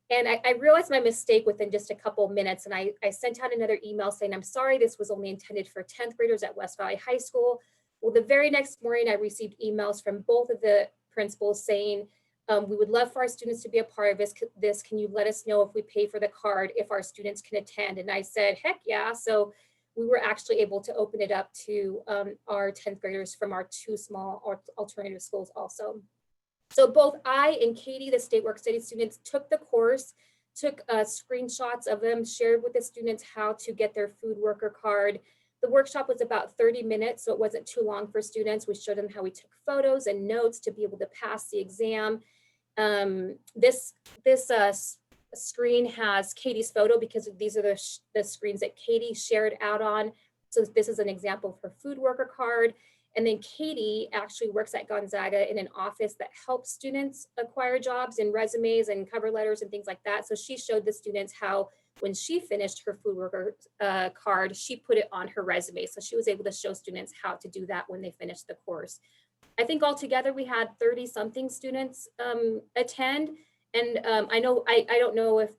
And I realized my mistake within just a couple of minutes. And I sent out another email saying, I'm sorry, this was only intended for 10th graders at West Valley High School. Well, the very next morning, I received emails from both of the principals saying, we would love for our students to be a part of this. Can you let us know if we pay for the card, if our students can attend? And I said, heck yeah. So we were actually able to open it up to our 10th graders from our 2 small alternative schools also. So both I and Katie, the state work study students, took the course, took screenshots of them, shared with the students how to get their food worker card. The workshop was about 30 minutes, so it wasn't too long for students. We showed them how we took photos and notes to be able to pass the exam. This screen has Katie's photo because these are the screens that Katie shared out on. So this is an example for food worker card. And then Katie actually works at Gonzaga in an office that helps students acquire jobs and resumes and cover letters and things like that. So she showed the students how, when she finished her food worker card, she put it on her resume. So she was able to show students how to do that when they finished the course. I think altogether we had 30 something students attend. And I don't know if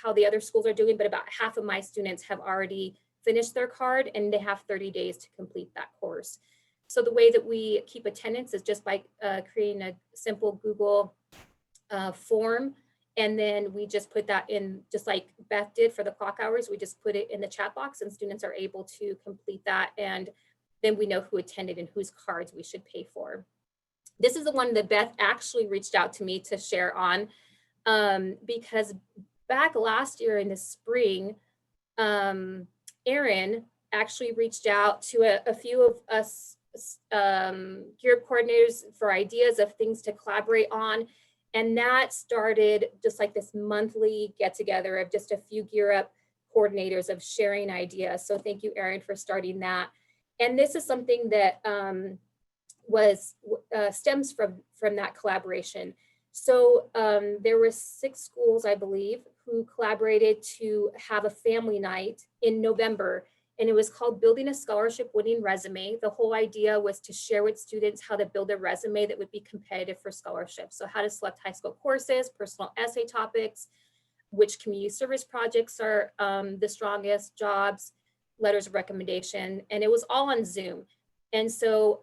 how the other schools are doing, but about half of my students have already finished their card and they have 30 days to complete that course. So the way that we keep attendance is just by creating a simple Google form. And then we just put that in, just like Beth did for the clock hours, we just put it in the chat box and students are able to complete that. And then we know who attended and whose cards we should pay for. This is the one that Beth actually reached out to me to share on because back last year in the spring, Erin actually reached out to a few of us Gear Up coordinators for ideas of things to collaborate on. And that started just like this monthly get together of just a few Gear Up coordinators of sharing ideas. So thank you, Erin, for starting that. And this is something that stems from that collaboration. So there were 6 schools, I believe, who collaborated to have a family night in November. And it was called Building a Scholarship Winning Resume. The whole idea was to share with students how to build a resume that would be competitive for scholarships. So how to select high school courses, personal essay topics, which community service projects are the strongest, jobs, letters of recommendation, and it was all on Zoom. And so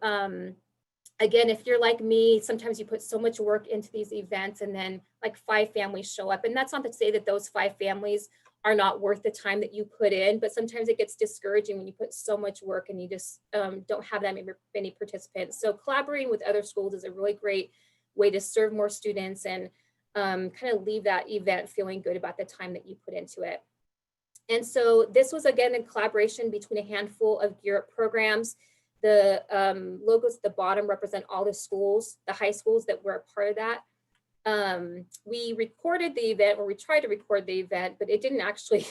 again, if you're like me, sometimes you put so much work into these events and then like 5 families show up. And that's not to say that those 5 families are not worth the time that you put in, but sometimes it gets discouraging when you put so much work and you just don't have that many participants. So collaborating with other schools is a really great way to serve more students and kind of leave that event feeling good about the time that you put into it. And so this was again in collaboration between a handful of Gear Up programs. The logos at the bottom represent all the schools, the high schools that were a part of that. We recorded the event, or we tried to record the event, but it didn't actually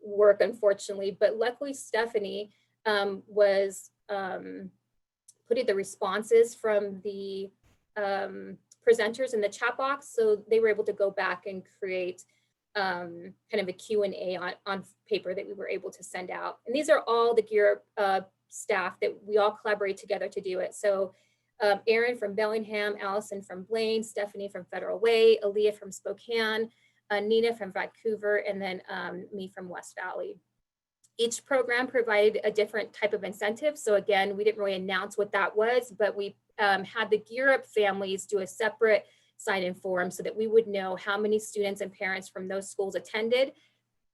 work, unfortunately. But luckily, Stephanie was putting the responses from the presenters in the chat box. So they were able to go back and create kind of a Q&A on paper that we were able to send out. And these are all the Gear Up staff that we all collaborate together to do it. So Erin from Bellingham, Allison from Blaine, Stephanie from Federal Way, Aaliyah from Spokane, Nina from Vancouver, and then me from West Valley. Each program provided a different type of incentive. So again, we didn't really announce what that was, but we had the Gear Up families do a separate sign-in form so that we would know how many students and parents from those schools attended.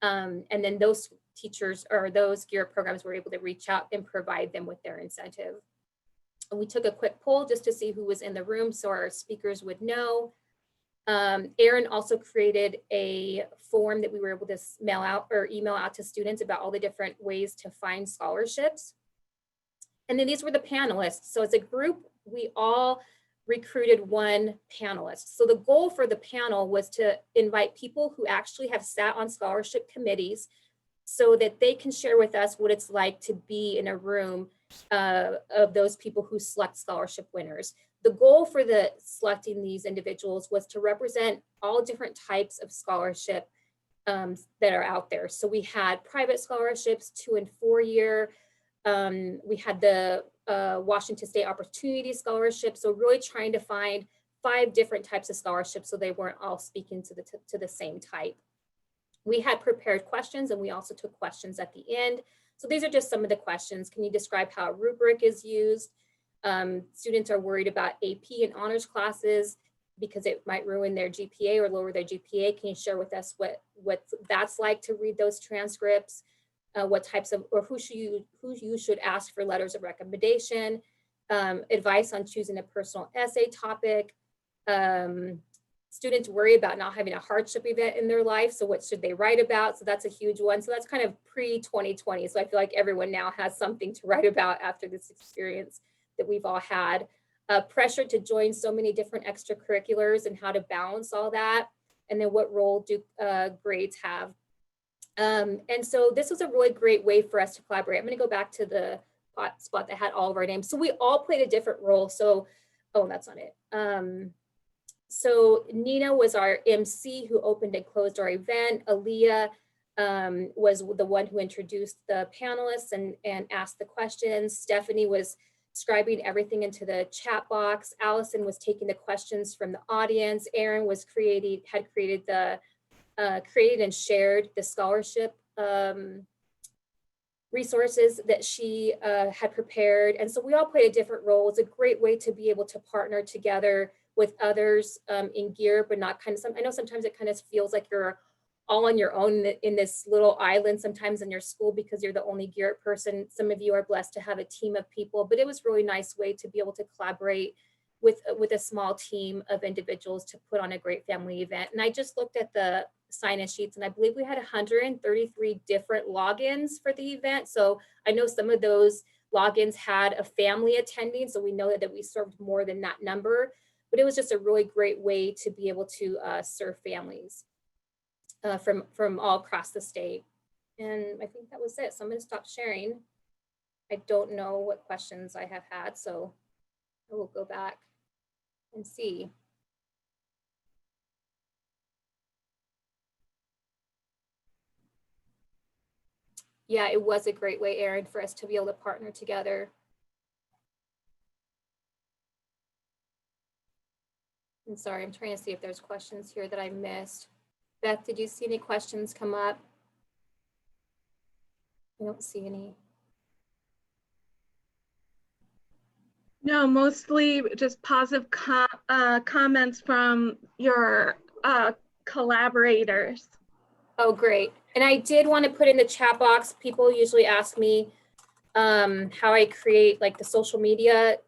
And then those teachers or those Gear Up programs were able to reach out and provide them with their incentive. And we took a quick poll just to see who was in the room so our speakers would know. Erin also created a form that we were able to mail out or email out to students about all the different ways to find scholarships. And then these were the panelists. So as a group, we all recruited 1 panelist. So the goal for the panel was to invite people who actually have sat on scholarship committees so that they can share with us what it's like to be in a room of those people who select scholarship winners. The goal for selecting these individuals was to represent all different types of scholarship that are out there. So we had private scholarships, 2- and 4-year. We had the Washington State Opportunity Scholarship. So really trying to find 5 different types of scholarships, so they weren't all speaking to the same type. We had prepared questions, and we also took questions at the end. So these are just some of the questions. Can you describe how a rubric is used? Students are worried about AP and honors classes because it might ruin their GPA or lower their GPA. Can you share with us what that's like to read those transcripts? What types of, or who you should ask for letters of recommendation, advice on choosing a personal essay topic. Students worry about not having a hardship event in their life, so what should they write about? So that's a huge one. So that's kind of pre-2020. So I feel like everyone now has something to write about after this experience that we've all had. Pressure to join so many different extracurriculars and how to balance all that. And then what role do grades have? And so this was a really great way for us to collaborate. I'm going to go back to the spot that had all of our names. So we all played a different role. So, oh, that's not it. So Nina was our MC who opened and closed our event. Aaliyah was the one who introduced the panelists and asked the questions. Stephanie was scribing everything into the chat box. Allison was taking the questions from the audience. Erin was created and shared the scholarship resources that she had prepared. And so we all played a different role. It's a great way to be able to partner together with others in gear, but not kind of, I know sometimes it kind of feels like you're all on your own in this little island sometimes in your school because you're the only gear person. Some of you are blessed to have a team of people, but it was a really nice way to be able to collaborate with a small team of individuals to put on a great family event. And I just looked at the sign-in sheets and I believe we had 133 different logins for the event. So I know some of those logins had a family attending, so we know that we served more than that number. But it was just a really great way to be able to serve families from all across the state. And I think that was it. So I'm going to stop sharing. I don't know what questions I have had, so I will go back and see. Yeah, it was a great way, Erin, for us to be able to partner together. I'm sorry, I'm trying to see if there's questions here that I missed. Beth, did you see any questions come up? I don't see any. No, mostly just positive comments from your collaborators. Oh, great. And I did want to put in the chat box, people usually ask me how I create like the social media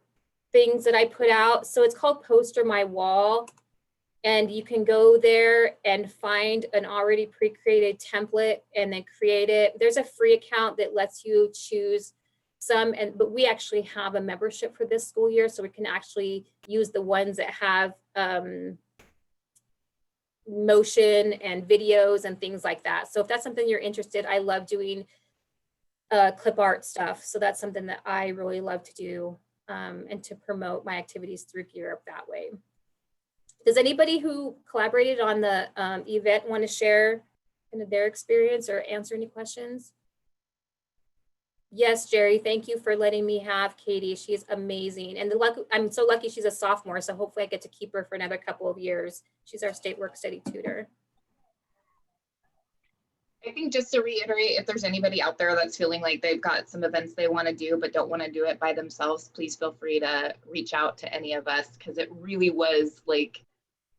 things that I put out. So it's called Poster My Wall. And you can go there and find an already pre-created template and then create it. There's a free account that lets you choose some, but we actually have a membership for this school year, so we can actually use the ones that have motion and videos and things like that. So if that's something you're interested, I love doing clip art stuff. So that's something that I really love to do and to promote my activities through Gear Up that way. Does anybody who collaborated on the event want to share kind of their experience or answer any questions? Yes, Jerry, thank you for letting me have Katie. She's amazing. And I'm so lucky she's a sophomore, so hopefully I get to keep her for another couple of years. She's our state work study tutor. I think just to reiterate, if there's anybody out there that's feeling like they've got some events they want to do but don't want to do it by themselves, please feel free to reach out to any of us, because it really was like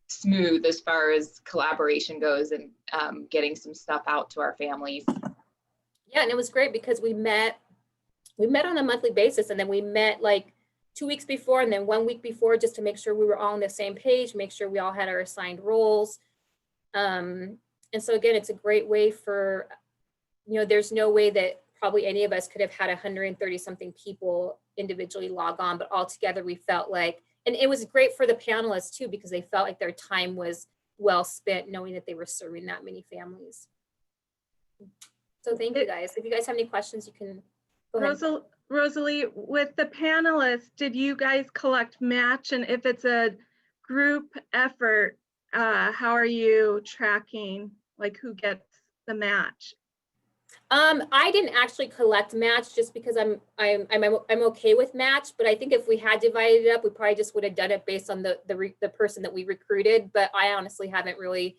smooth as far as collaboration goes and getting some stuff out to our families. Yeah, and it was great because we met on a monthly basis, and then we met like 2 weeks before and then 1 week before, just to make sure we were all on the same page, make sure we all had our assigned roles. And so again, it's a great way for, you know, there's no way that probably any of us could have had 130 something people individually log on, but all together we felt like, and it was great for the panelists too, because they felt like their time was well spent knowing that they were serving that many families. So thank you guys. If you guys have any questions, you can go ahead. Rosalie, with the panelists, did you guys collect match? And if it's a group effort, how are you tracking like who gets the match? I didn't actually collect match just because I'm okay with match, but I think if we had divided it up, we probably just would have done it based on the person that we recruited. But I honestly haven't really.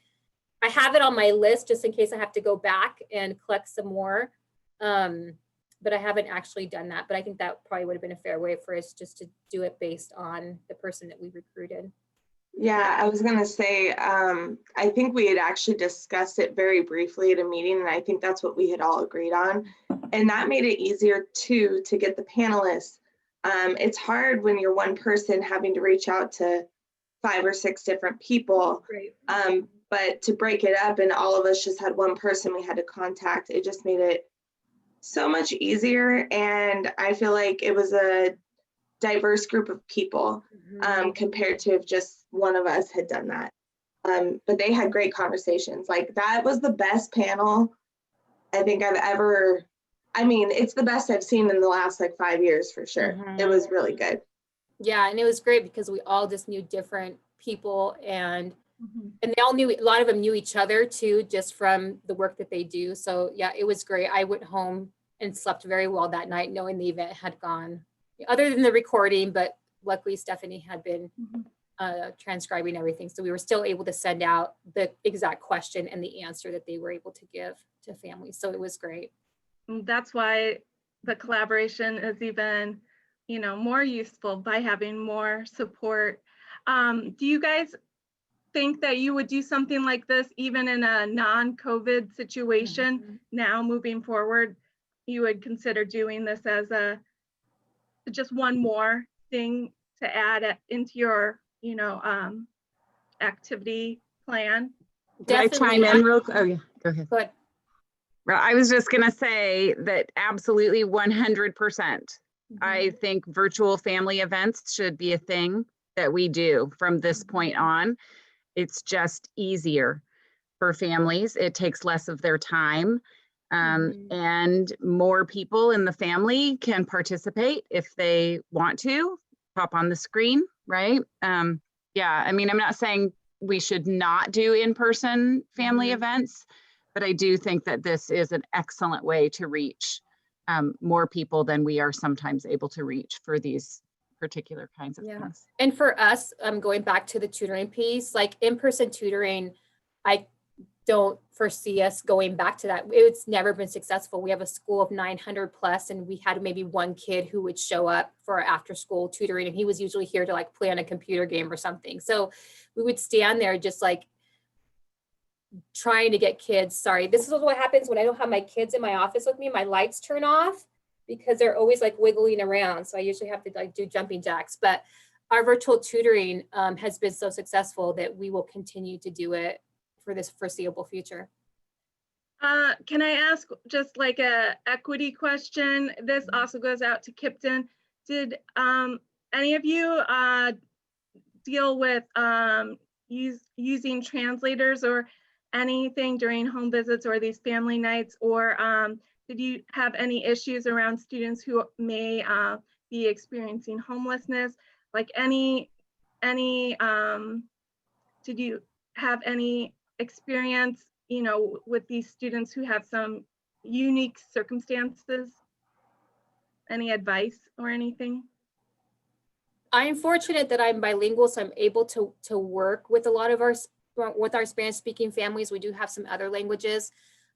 I have it on my list just in case I have to go back and collect some more. But I haven't actually done that. But I think that probably would have been a fair way for us just to do it based on the person that we recruited. Yeah, I was going to say, I think we had actually discussed it very briefly at a meeting, and I think that's what we had all agreed on. And that made it easier too to get the panelists. It's hard when you're one person having to reach out to 5 or 6 different people. Right. But to break it up and all of us just had one person we had to contact, it just made it so much easier. And I feel like it was a diverse group of people compared to if just one of us had done that. But they had great conversations. Like that was the best panel I think I've ever, I mean, it's the best I've seen in the last like 5 years for sure. It was really good. Yeah, and it was great because we all just knew different people and they all knew, a lot of them knew each other too, just from the work that they do. So yeah, it was great. I went home and slept very well that night knowing the event had gone, other than the recording, but luckily Stephanie had been transcribing everything. So we were still able to send out the exact question and the answer that they were able to give to families. So it was great. That's why the collaboration is even, you know, more useful by having more support. Do you guys think that you would do something like this even in a non-COVID situation now moving forward? You would consider doing this as a just one more thing to add into your, you know, activity plan? Did I chime in real quick? Oh yeah, go ahead. Go ahead. Well, I was just gonna say that absolutely 100%. I think virtual family events should be a thing that we do from this point on. It's just easier for families. It takes less of their time. And more people in the family can participate if they want to pop on the screen, right? Yeah, I mean, I'm not saying we should not do in-person family events, but I do think that this is an excellent way to reach more people than we are sometimes able to reach for these particular kinds of things. And for us, going back to the tutoring piece, like in-person tutoring, I don't foresee us going back to that. It's never been successful. We have a school of 900 plus, and we had maybe one kid who would show up for our after school tutoring, and he was usually here to like play on a computer game or something. So we would stand there just like trying to get kids. Sorry, this is what happens when I don't have my kids in my office with me. My lights turn off because they're always like wiggling around. So I usually have to like do jumping jacks, but our virtual tutoring has been so successful that we will continue to do it for this foreseeable future. Can I ask just like a equity question? This also goes out to Kipton. Did any of you deal with using translators or anything during home visits or these family nights, or did you have any issues around students who may be experiencing homelessness? Like did you have any experience, you know, with these students who have some unique circumstances? Any advice or anything? I'm fortunate that I'm bilingual, so I'm able to work with a lot of our Spanish speaking families. We do have some other languages.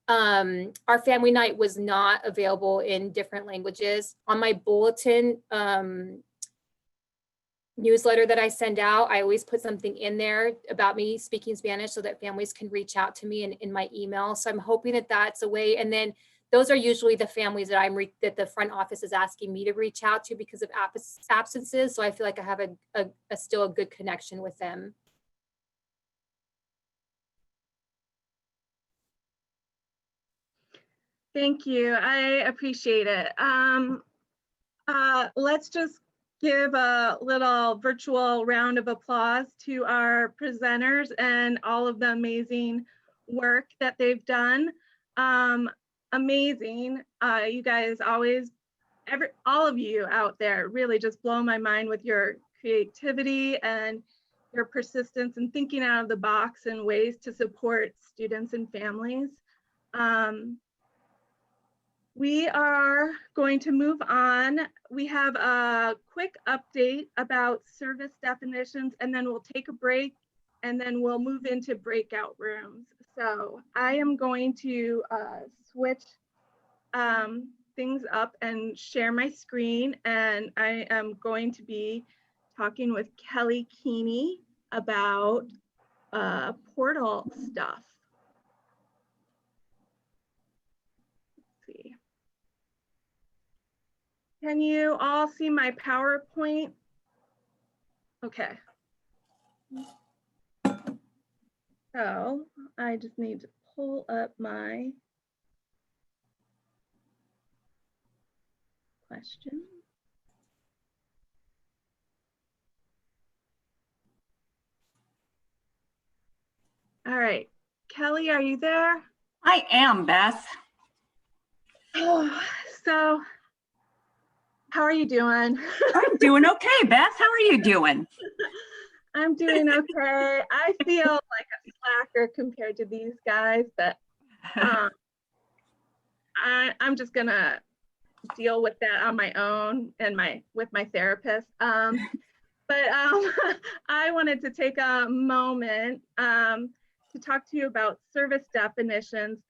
Our family night was not available in different languages. On my bulletin newsletter that I send out, I always put something in there about me speaking Spanish so that families can reach out to me in my email. So I'm hoping that that's a way. And then those are usually the families that that the front office is asking me to reach out to because of absences. So I feel like I have still a good connection with them. Thank you. I appreciate it. Let's just give a little virtual round of applause to our presenters and all of the amazing work that they've done. Amazing. You guys always, all of you out there really just blow my mind with your creativity and your persistence and thinking out of the box and ways to support students and families. we are going to move on. We have a quick update about service definitions, and then we'll take a break, and then we'll move into breakout rooms. So I am going to switch things up and share my screen, and I am going to be talking with Kelly Keeney about portal stuff. Let's see. Can you all see my PowerPoint? Okay. So I just need to pull up my question. All right, Kelly, are you there? I am, Beth. Oh, so how are you doing? I'm doing okay, Beth. How are you doing? I'm doing okay. I feel like a slacker compared to these guys, but I'm just gonna deal with that on my own and with my therapist. But I wanted to take a moment to talk to you about service definitions.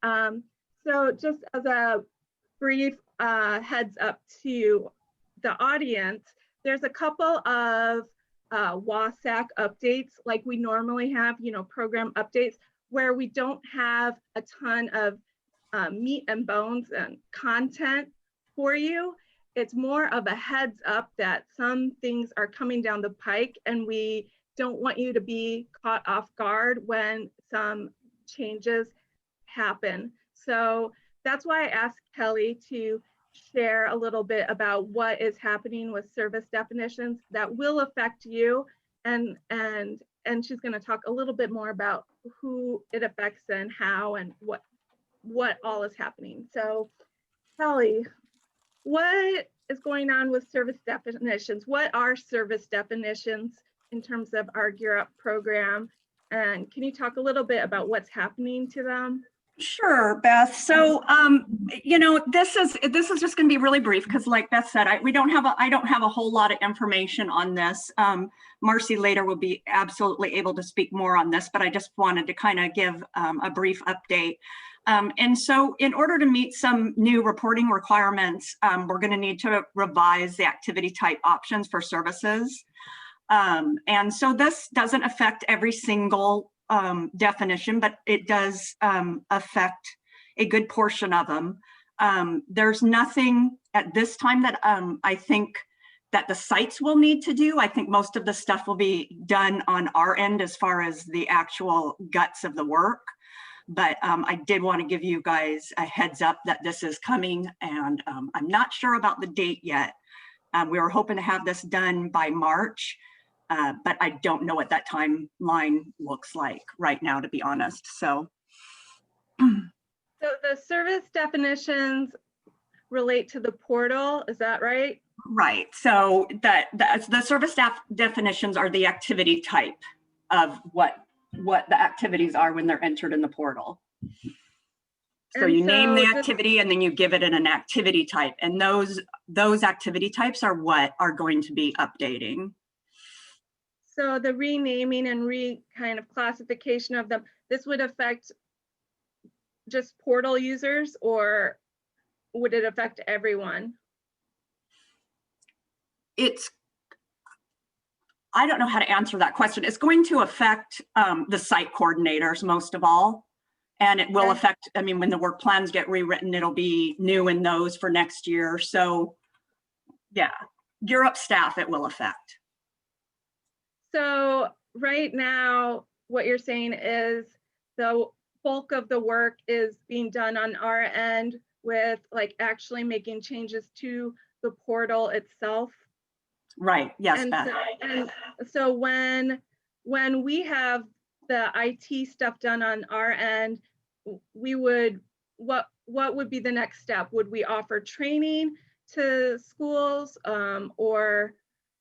So just as a brief heads up to the audience, there's a couple of WASAC updates like we normally have, program updates, where we don't have a ton of meat and bones and content for you. It's more of a heads up that some things are coming down the pike, and we don't want you to be caught off guard when some changes happen. So that's why I asked Kelly to share a little bit about what is happening with service definitions that will affect you, and she's going to talk a little bit more about who it affects and how and what all is happening. So Kelly, what is going on with service definitions? What are service definitions in terms of our Gear Up program? And can you talk a little bit about what's happening to them? Sure, Beth. So, this is just going to be really brief because, like Beth said, I don't have a whole lot of information on this. Marcy later will be absolutely able to speak more on this, but I just wanted to kind of give a brief update. And so, in order to meet some new reporting requirements, we're going to need to revise the activity type options for services. And so this doesn't affect every single definition, but it does affect a good portion of them. There's nothing at this time that I think that the sites will need to do. I think most of the stuff will be done on our end as far as the actual guts of the work. But I did want to give you guys a heads up that this is coming, and I'm not sure about the date yet. We were hoping to have this done by March. But I don't know what that timeline looks like right now, to be honest. So the service definitions relate to the portal, is that right? Right. So the service definitions are the activity type of what the activities are when they're entered in the portal. So you name the activity and then you give it an activity type, and those activity types are what are going to be updating. So the renaming and kind of classification of them, this would affect just portal users, or would it affect everyone? I don't know how to answer that question. It's going to affect the site coordinators most of all. And it will affect, when the work plans get rewritten, it'll be new in those for next year. So yeah, Gear Up staff, it will affect. So right now, what you're saying is the bulk of the work is being done on our end with like actually making changes to the portal itself. Right. Yes, and Beth. So when we have the IT stuff done on our end, we would, what would be the next step? Would we offer training to schools, or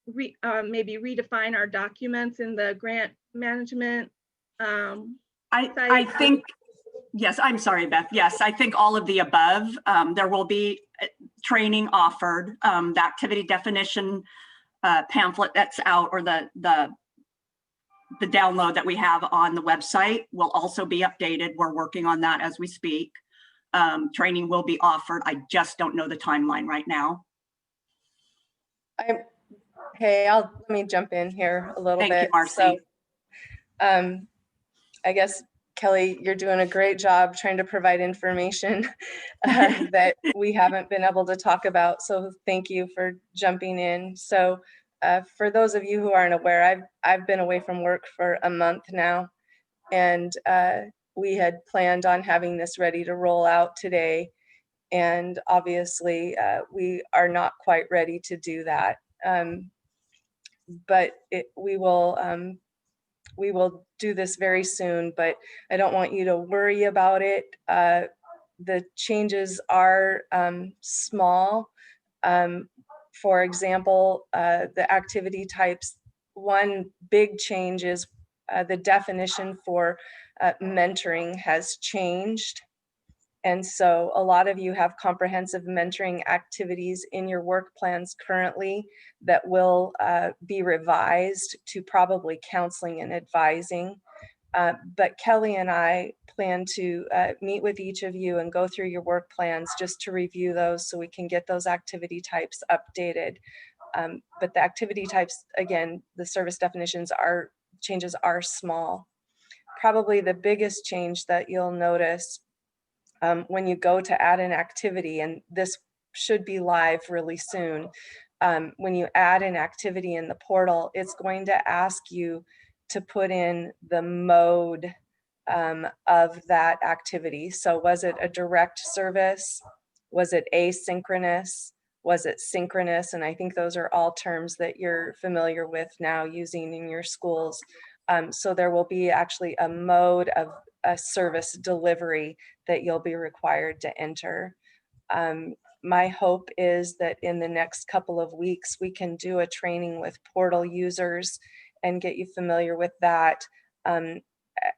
maybe redefine our documents in the grant management? I think Yes, I'm sorry, Beth. Yes, I think all of the above. There will be training offered. The activity definition pamphlet that's out, or the download that we have on the website, will also be updated. We're working on that as we speak. Training will be offered. I just don't know the timeline right now. Hey, let me jump in here a little bit. Thank you, Marcy. So, I guess, Kelly, you're doing a great job trying to provide information that we haven't been able to talk about. So thank you for jumping in. So for those of you who aren't aware, I've been away from work for a month now, and we had planned on having this ready to roll out today. And obviously we are not quite ready to do that. But we will do this very soon, but I don't want you to worry about it. The changes are small. For example, the activity types, one big change is the definition for mentoring has changed. And so a lot of you have comprehensive mentoring activities in your work plans currently that will be revised to probably counseling and advising. But Kelly and I plan to meet with each of you and go through your work plans just to review those so we can get those activity types updated. But the activity types, again, the service definitions changes are small. Probably the biggest change that you'll notice when you go to add an activity, and this should be live really soon, when you add an activity in the portal, it's going to ask you to put in the mode of that activity. So was it a direct service? Was it asynchronous? Was it synchronous? And I think those are all terms that you're familiar with now using in your schools. So there will be actually a mode of a service delivery that you'll be required to enter. My hope is that in the next couple of weeks, we can do a training with portal users and get you familiar with that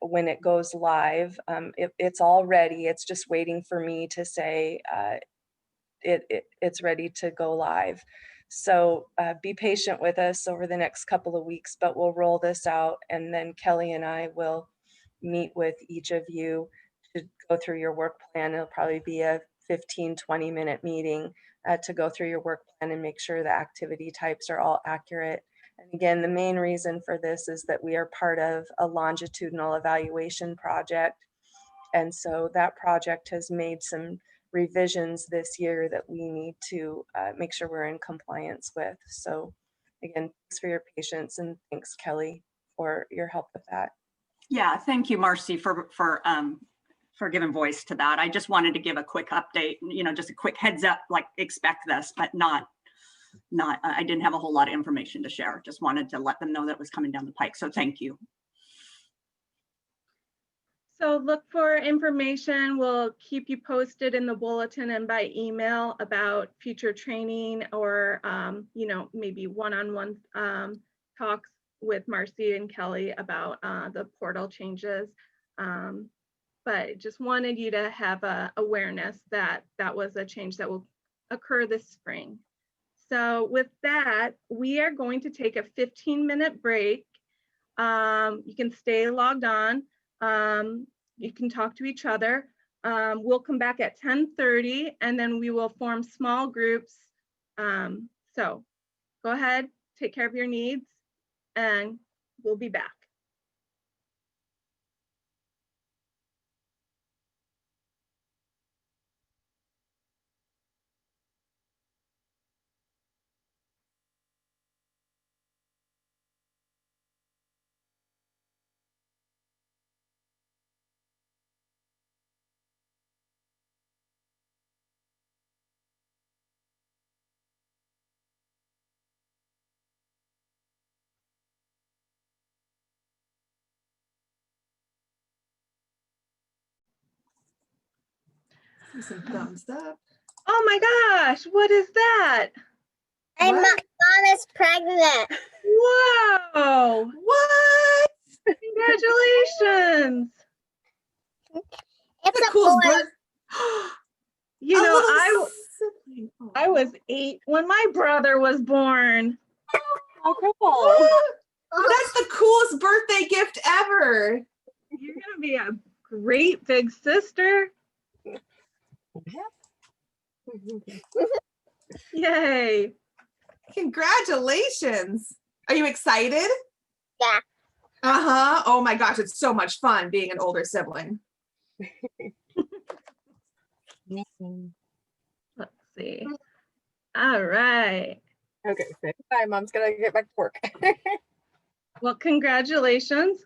when it goes live. It's all ready. It's just waiting for me to say it's ready to go live. So be patient with us over the next couple of weeks, but we'll roll this out, and then Kelly and I will meet with each of you to go through your work plan. It'll probably be a 15-20 minute meeting to go through your work plan and make sure the activity types are all accurate. And again, the main reason for this is that we are part of a longitudinal evaluation project. And so that project has made some revisions this year that we need to make sure we're in compliance with. So again, thanks for your patience, and thanks, Kelly, for your help with that. Yeah, thank you, Marcy, for giving voice to that. I just wanted to give a quick update, just a quick heads up, like expect this, but not, I didn't have a whole lot of information to share. Just wanted to let them know that it was coming down the pike. So thank you. So look for information. We'll keep you posted in the bulletin and by email about future training or, maybe one-on-one talks with Marcy and Kelly about the portal changes. But just wanted you to have awareness that that was a change that will occur this spring. So with that, we are going to take a 15-minute break. You can stay logged on. You can talk to each other. We'll come back at 10:30, and then we will form small groups. So go ahead, take care of your needs, and we'll be back. Some thumbs up. Oh my gosh, what is that? My mom is pregnant. Whoa! What? Congratulations! It's The a coolest boy. birth. You A know, little sibling. Oh. I was 8 when my brother was born. How cool. Oh, that's the coolest birthday gift ever. You're gonna be a great big sister. Yay. Congratulations. Are you excited? Yeah. Uh-huh. Oh my gosh, it's so much fun being an older sibling. Let's see. All right. Okay, say bye. Mom's gonna get back to work. Well, congratulations.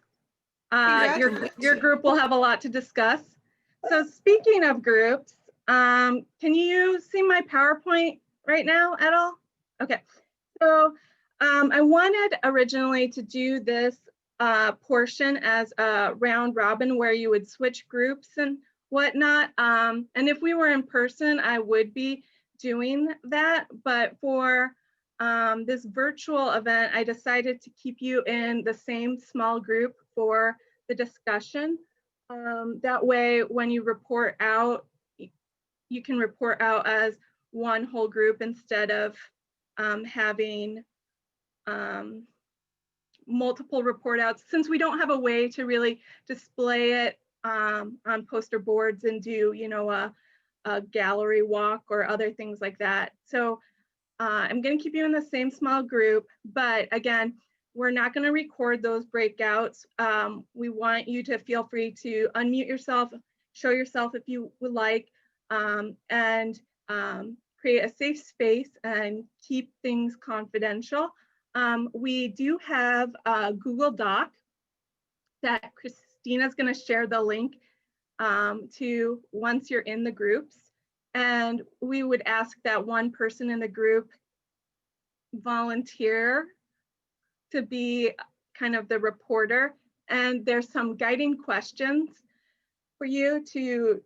Your group will have a lot to discuss. So speaking of groups, can you see my PowerPoint right now at all? Okay. So I wanted originally to do this portion as a round robin where you would switch groups and whatnot. And if we were in person, I would be doing that. But for this virtual event, I decided to keep you in the same small group for the discussion. That way, when you report out, you can report out as one whole group instead of having multiple report outs, since we don't have a way to really display it on poster boards and do, you know, a gallery walk or other things like that. So I'm going to keep you in the same small group, but again, we're not going to record those breakouts. We want you to feel free to unmute yourself, show yourself if you would like, and create a safe space and keep things confidential. We do have a Google Doc that Christina's going to share the link to once you're in the groups. And we would ask that one person in the group volunteer to be kind of the reporter. And there's some guiding questions for you to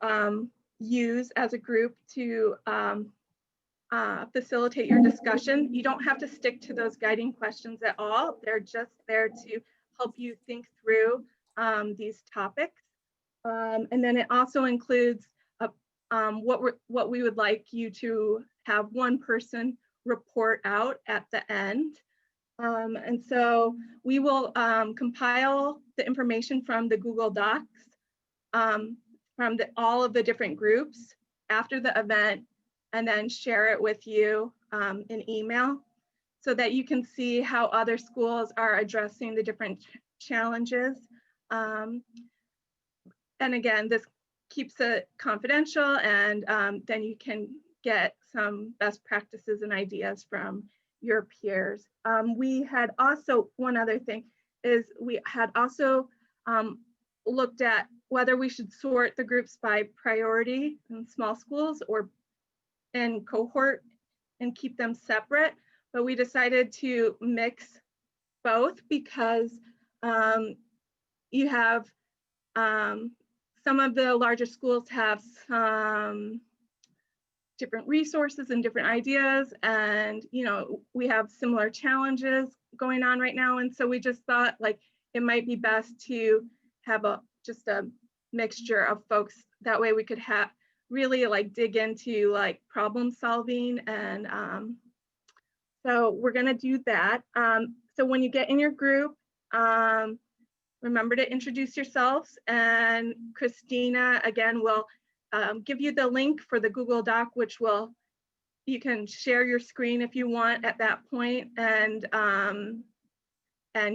use as a group to facilitate your discussion. You don't have to stick to those guiding questions at all. They're just there to help you think through these topics. And then it also includes what we would like you to have one person report out at the end. And so we will compile the information from the Google Docs from all of the different groups after the event, and then share it with you in email so that you can see how other schools are addressing the different challenges. And again, this keeps it confidential, and then you can get some best practices and ideas from your peers. We had also, one other thing is we had also looked at whether we should sort the groups by priority in small schools or in cohort and keep them separate, but we decided to mix both because you have some of the larger schools have some different resources and different ideas, and you know, we have similar challenges going on right now, and so we just thought like it might be best to have just a mixture of folks. That way we could have really like dig into like problem solving, and so we're gonna do that. So when you get in your group, remember to introduce yourselves, and Christina again will give you the link for the Google Doc, which you can share your screen if you want at that point, and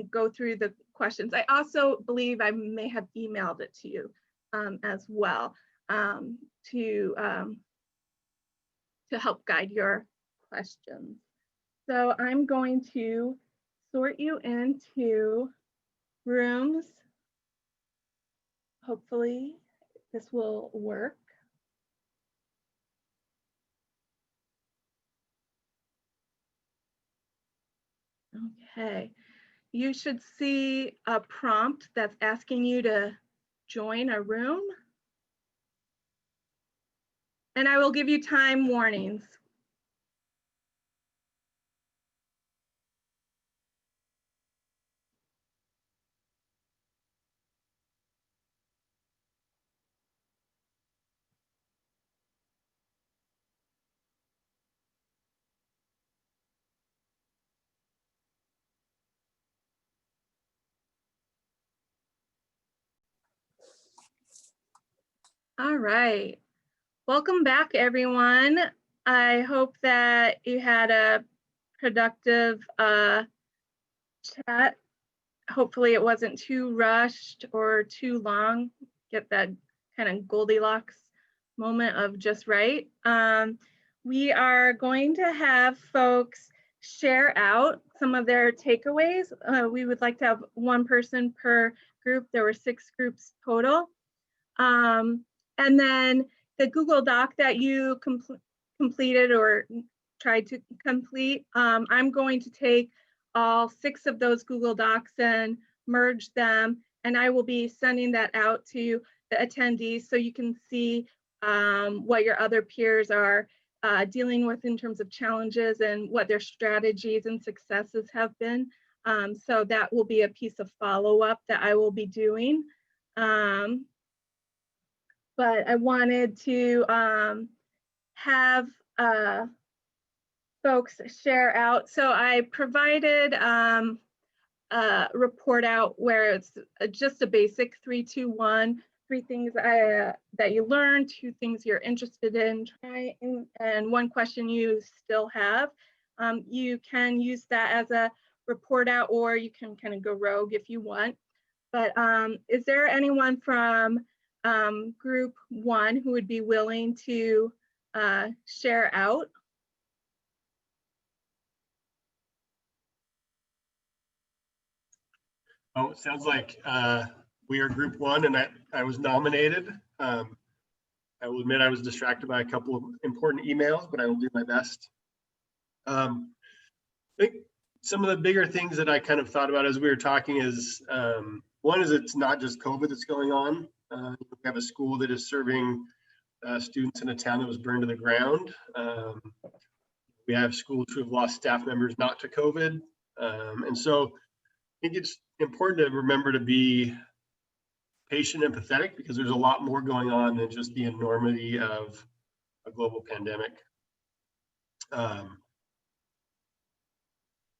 go through the questions. I also believe I may have emailed it to you as well to help guide your questions. So I'm going to sort you into rooms. Hopefully this will work. Okay, you should see a prompt that's asking you to join a room. And I will give you time warnings. All right. Welcome back, everyone. I hope that you had a productive chat. Hopefully it wasn't too rushed or too long. Get that kind of Goldilocks moment of just right. We are going to have folks share out some of their takeaways. We would like to have one person per group. There were 6 groups total. And then the Google Doc that you completed or tried to complete, I'm going to take all 6 of those Google Docs and merge them, and I will be sending that out to the attendees so you can see what your other peers are dealing with in terms of challenges and what their strategies and successes have been. So that will be a piece of follow-up that I will be doing. But I wanted to have folks share out. So I provided a report out where it's just a basic 3, 2, 1, 3 things that you learned, 2 things you're interested in trying, and 1 question you still have. You can use that as a report out, or you can kind of go rogue if you want. But is there anyone from group 1 who would be willing to share out? Oh, it sounds like we are group 1 and I was nominated. I will admit I was distracted by a couple of important emails, but I will do my best. I think some of the bigger things that I kind of thought about as we were talking is, one is it's not just COVID that's going on. We have a school that is serving students in a town that was burned to the ground. We have schools who have lost staff members not to COVID. And so I think it's important to remember to be patient and empathetic, because there's a lot more going on than just the enormity of a global pandemic.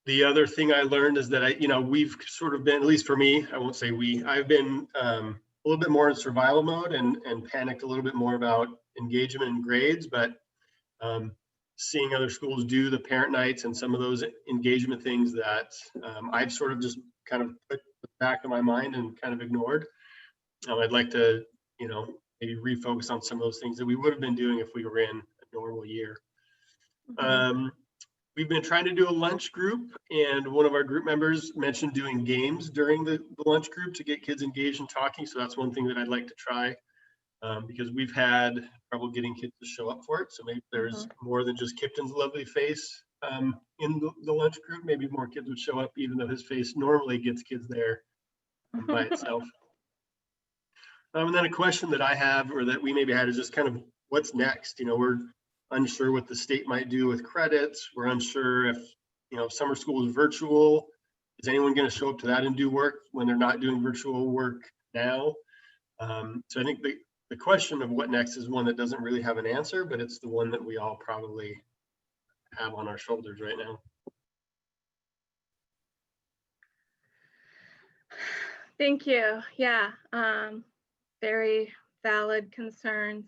The other thing I learned is that we've sort of been, at least for me, I won't say we, I've been a little bit more in survival mode and panicked a little bit more about engagement and grades, but seeing other schools do the parent nights and some of those engagement things that I've sort of just kind of put the back of my mind and kind of ignored. I'd like to, maybe refocus on some of those things that we would have been doing if we were in a normal year. We've been trying to do a lunch group, and one of our group members mentioned doing games during the lunch group to get kids engaged and talking. So that's one thing that I'd like to try, because we've had trouble getting kids to show up for it. So maybe there's more than just Kipton's lovely face in the lunch group. Maybe more kids would show up, even though his face normally gets kids there by itself. And then a question that I have, or that we maybe had, is just kind of what's next? We're unsure what the state might do with credits. We're unsure if, summer school is virtual. Is anyone going to show up to that and do work when they're not doing virtual work now? So I think the question of what next is one that doesn't really have an answer, but it's the one that we all probably have on our shoulders right now. Thank you. Yeah, very valid concerns.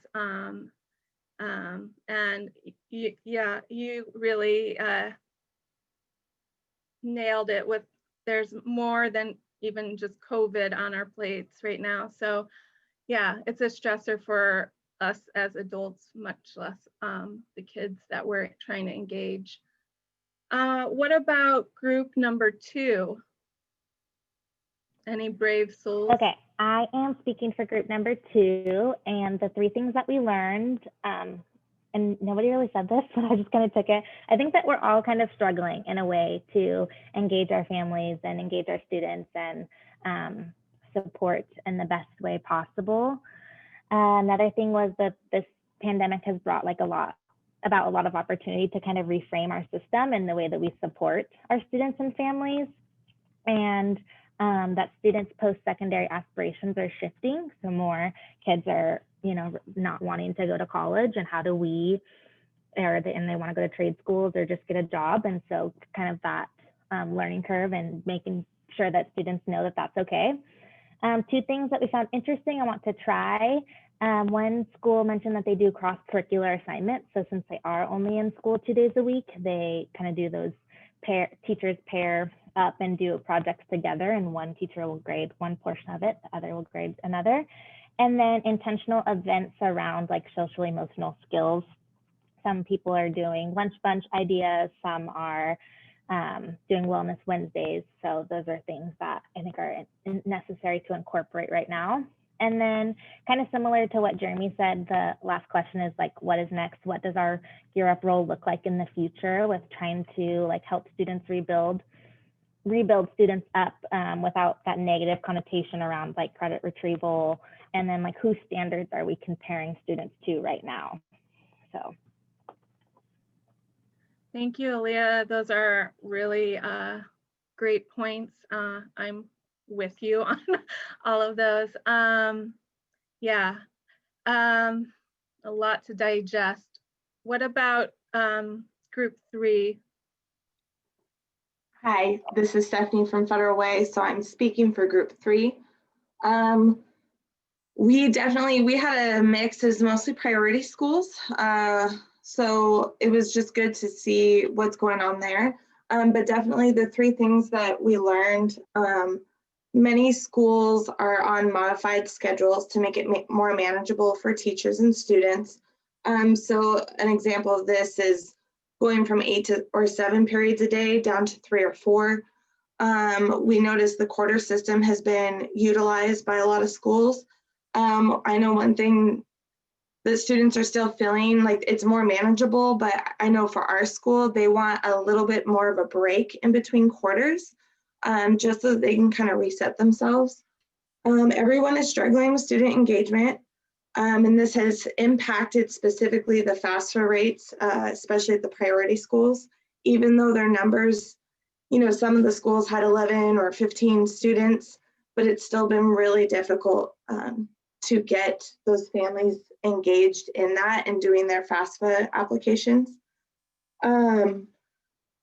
And you really nailed it with, there's more than even just COVID on our plates right now. So yeah, it's a stressor for us as adults, much less the kids that we're trying to engage. What about group number 2? Any brave souls? Okay, I am speaking for group number 2, and the 3 things that we learned, and nobody really said this, but I just kind of took it. I think that we're all kind of struggling in a way to engage our families and engage our students and support in the best way possible. Another thing was that this pandemic has brought a lot of opportunity to kind of reframe our system and the way that we support our students and families, and that students' post-secondary aspirations are shifting. So more kids are, not wanting to go to college, and how do we, and they want to go to trade schools or just get a job. And so kind of that learning curve and making sure that students know that that's okay. 2 things that we found interesting I want to try. One school mentioned that they do cross-curricular assignments. So since they are only in school 2 days a week, they kind of do those teachers pair up and do projects together, and one teacher will grade one portion of it, the other will grade another. And then intentional events around like social emotional skills. Some people are doing lunch bunch ideas, some are doing Wellness Wednesdays. So those are things that I think are necessary to incorporate right now. And then kind of similar to what Jeremy said, the last question is like, what is next? What does our Gear Up role look like in the future with trying to like help students rebuild students up without that negative connotation around like credit retrieval, and then like whose standards are we comparing students to right now? So. Thank you, Aaliyah. Those are really great points. I'm with you on all of those. Yeah, a lot to digest. What about group 3? Hi, this is Stephanie from Federal Way, so I'm speaking for group 3. We had a mix. It was mostly priority schools, so it was just good to see what's going on there. But definitely the 3 things that we learned, many schools are on modified schedules to make it more manageable for teachers and students. So an example of this is going from 8 or 7 periods a day down to 3 or 4. We noticed the quarter system has been utilized by a lot of schools. I know one thing that students are still feeling like it's more manageable, but I know for our school, they want a little bit more of a break in between quarters, just so that they can kind of reset themselves. Everyone is struggling with student engagement. And this has impacted specifically the FAFSA rates, especially at the priority schools, even though their numbers, some of the schools had 11 or 15 students, but it's still been really difficult to get those families engaged in that and doing their FAFSA applications.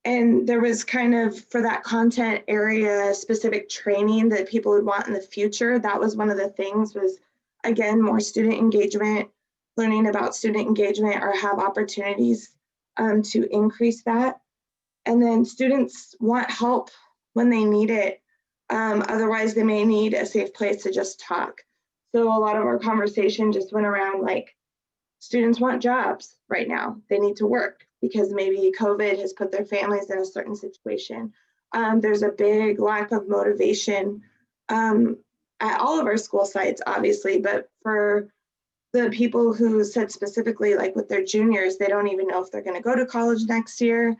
And there was kind of, for that content area, specific training that people would want in the future. That was one of the things was, again, more student engagement, learning about student engagement or have opportunities to increase that. And then students want help when they need it. Otherwise, they may need a safe place to just talk. So a lot of our conversation just went around like, students want jobs right now. They need to work because maybe COVID has put their families in a certain situation. There's a big lack of motivation at all of our school sites, obviously, but for the people who said specifically, like with their juniors, they don't even know if they're going to go to college next year.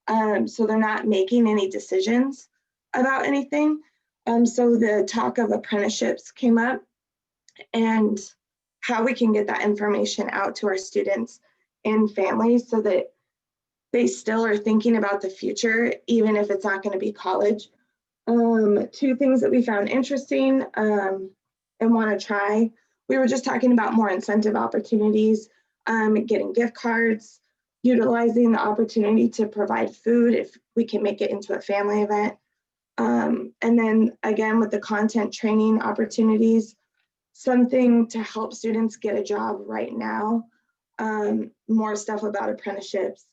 So they're not making any decisions about anything. So the talk of apprenticeships came up and how we can get that information out to our students and families so that they still are thinking about the future, even if it's not going to be college. 2 things that we found interesting and want to try. We were just talking about more incentive opportunities, getting gift cards, utilizing the opportunity to provide food if we can make it into a family event. And then again, with the content training opportunities, something to help students get a job right now, more stuff about apprenticeships.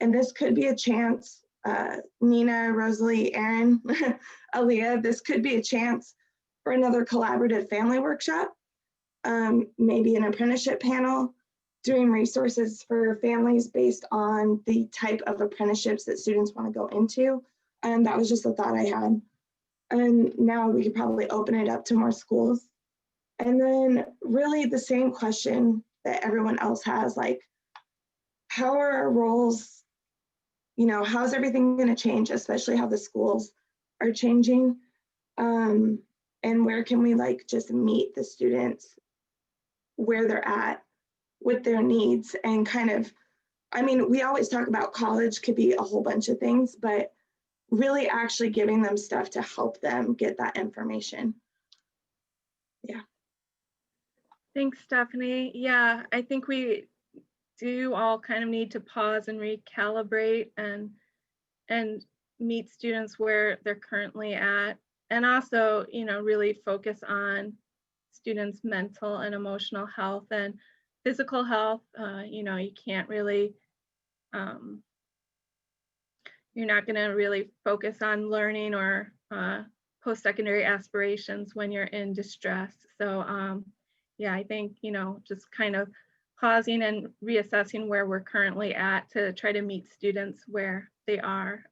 And this could be a chance, Nina, Rosalie, Erin, Aaliyah, this could be a chance for another collaborative family workshop, maybe an apprenticeship panel, doing resources for families based on the type of apprenticeships that students want to go into. And that was just a thought I had. And now we could probably open it up to more schools. And then really the same question that everyone else has, like, how are our roles, how's everything going to change, especially how the schools are changing? And where can we just meet the students where they're at with their needs and kind of, we always talk about college could be a whole bunch of things, but really actually giving them stuff to help them get that information. Yeah. Thanks, Stephanie. Yeah, I think we do all kind of need to pause and recalibrate and meet students where they're currently at, and also, really focus on students' mental and emotional health and physical health. You know, you can't really, you're not going to really focus on learning or post-secondary aspirations when you're in distress. So yeah, I think, you know, just kind of pausing and reassessing where we're currently at to try to meet students where they are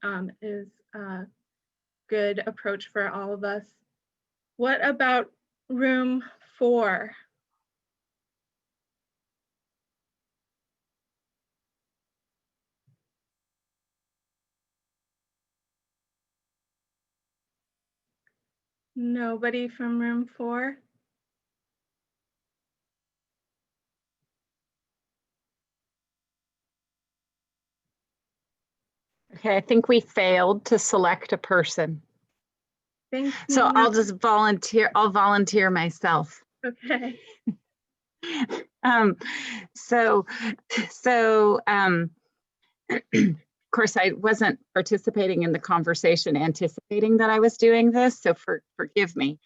is a good approach for all of us. What about room 4? Nobody from room 4? Okay, I think we failed to select a person. Thanks, So Nina. I'll just volunteer. I'll volunteer myself. Okay. Of course, I wasn't participating in the conversation anticipating that I was doing this, so forgive me.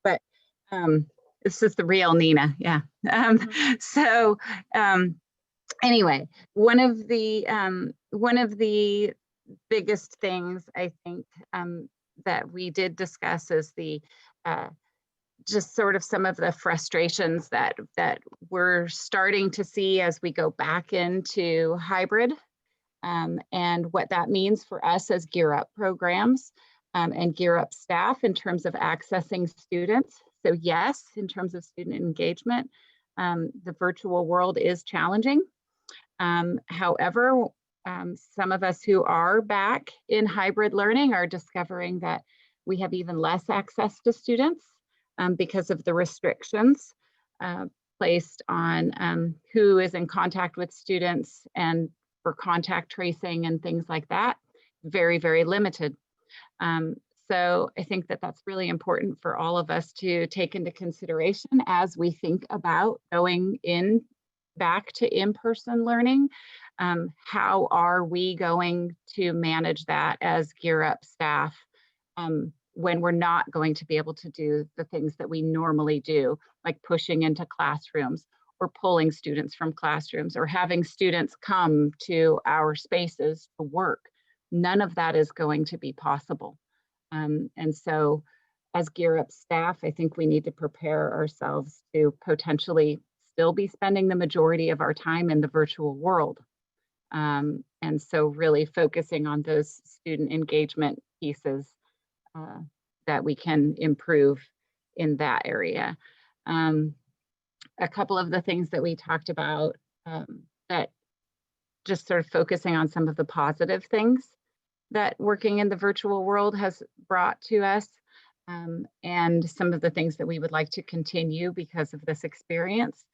But this is the real Nina, yeah. Anyway, one of the biggest things I think that we did discuss is the just sort of some of the frustrations that we're starting to see as we go back into hybrid, and what that means for us as Gear Up programs and Gear Up staff in terms of accessing students. So yes, in terms of student engagement, the virtual world is challenging. However, some of us who are back in hybrid learning are discovering that we have even less access to students because of the restrictions placed on who is in contact with students and for contact tracing and things like that. Very, very limited. So I think that that's really important for all of us to take into consideration as we think about going back to in-person learning. How are we going to manage that as Gear Up staff when we're not going to be able to do the things that we normally do, like pushing into classrooms or pulling students from classrooms or having students come to our spaces to work? None of that is going to be possible. And so as Gear Up staff, I think we need to prepare ourselves to potentially still be spending the majority of our time in the virtual world. And so really focusing on those student engagement pieces that we can improve in that area. A couple of the things that we talked about that just sort of focusing on some of the positive things that working in the virtual world has brought to us, and some of the things that we would like to continue because of this experience.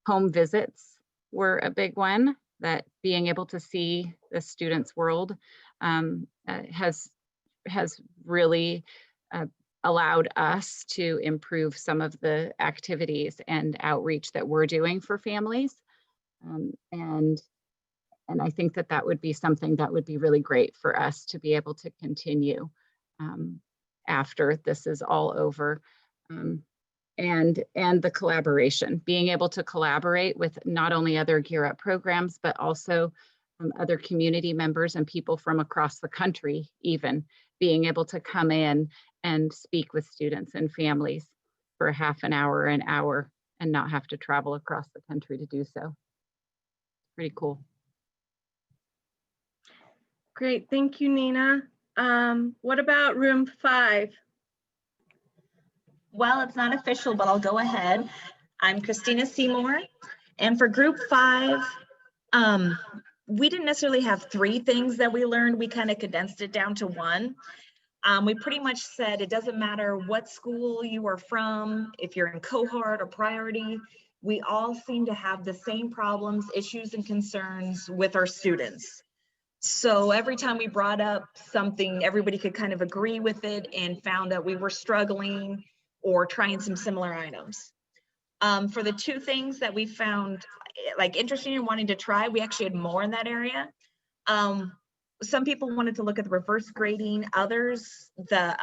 Home visits were a big one, that being able to see the students' world has really allowed us to improve some of the activities and outreach that we're doing for families. And I think that that would be something that would be really great for us to be able to continue after this is all over. And the collaboration, being able to collaborate with not only other Gear Up programs, but also other community members and people from across the country, even being able to come in and speak with students and families for a half an hour, an hour, and not have to travel across the country to do so. Pretty cool. Great, thank you, Nina. What about room 5? Well, it's not official, but I'll go ahead. I'm Christina Seymour, and for group 5, we didn't necessarily have 3 things that we learned. We kind of condensed it down to 1. We pretty much said it doesn't matter what school you are from, if you're in cohort or priority, we all seem to have the same problems, issues, and concerns with our students. So every time we brought up something, everybody could kind of agree with it and found that we were struggling or trying some similar items. For the 2 things that we found like interesting and wanting to try, we actually had more in that area. some people wanted to look at the reverse grading, others the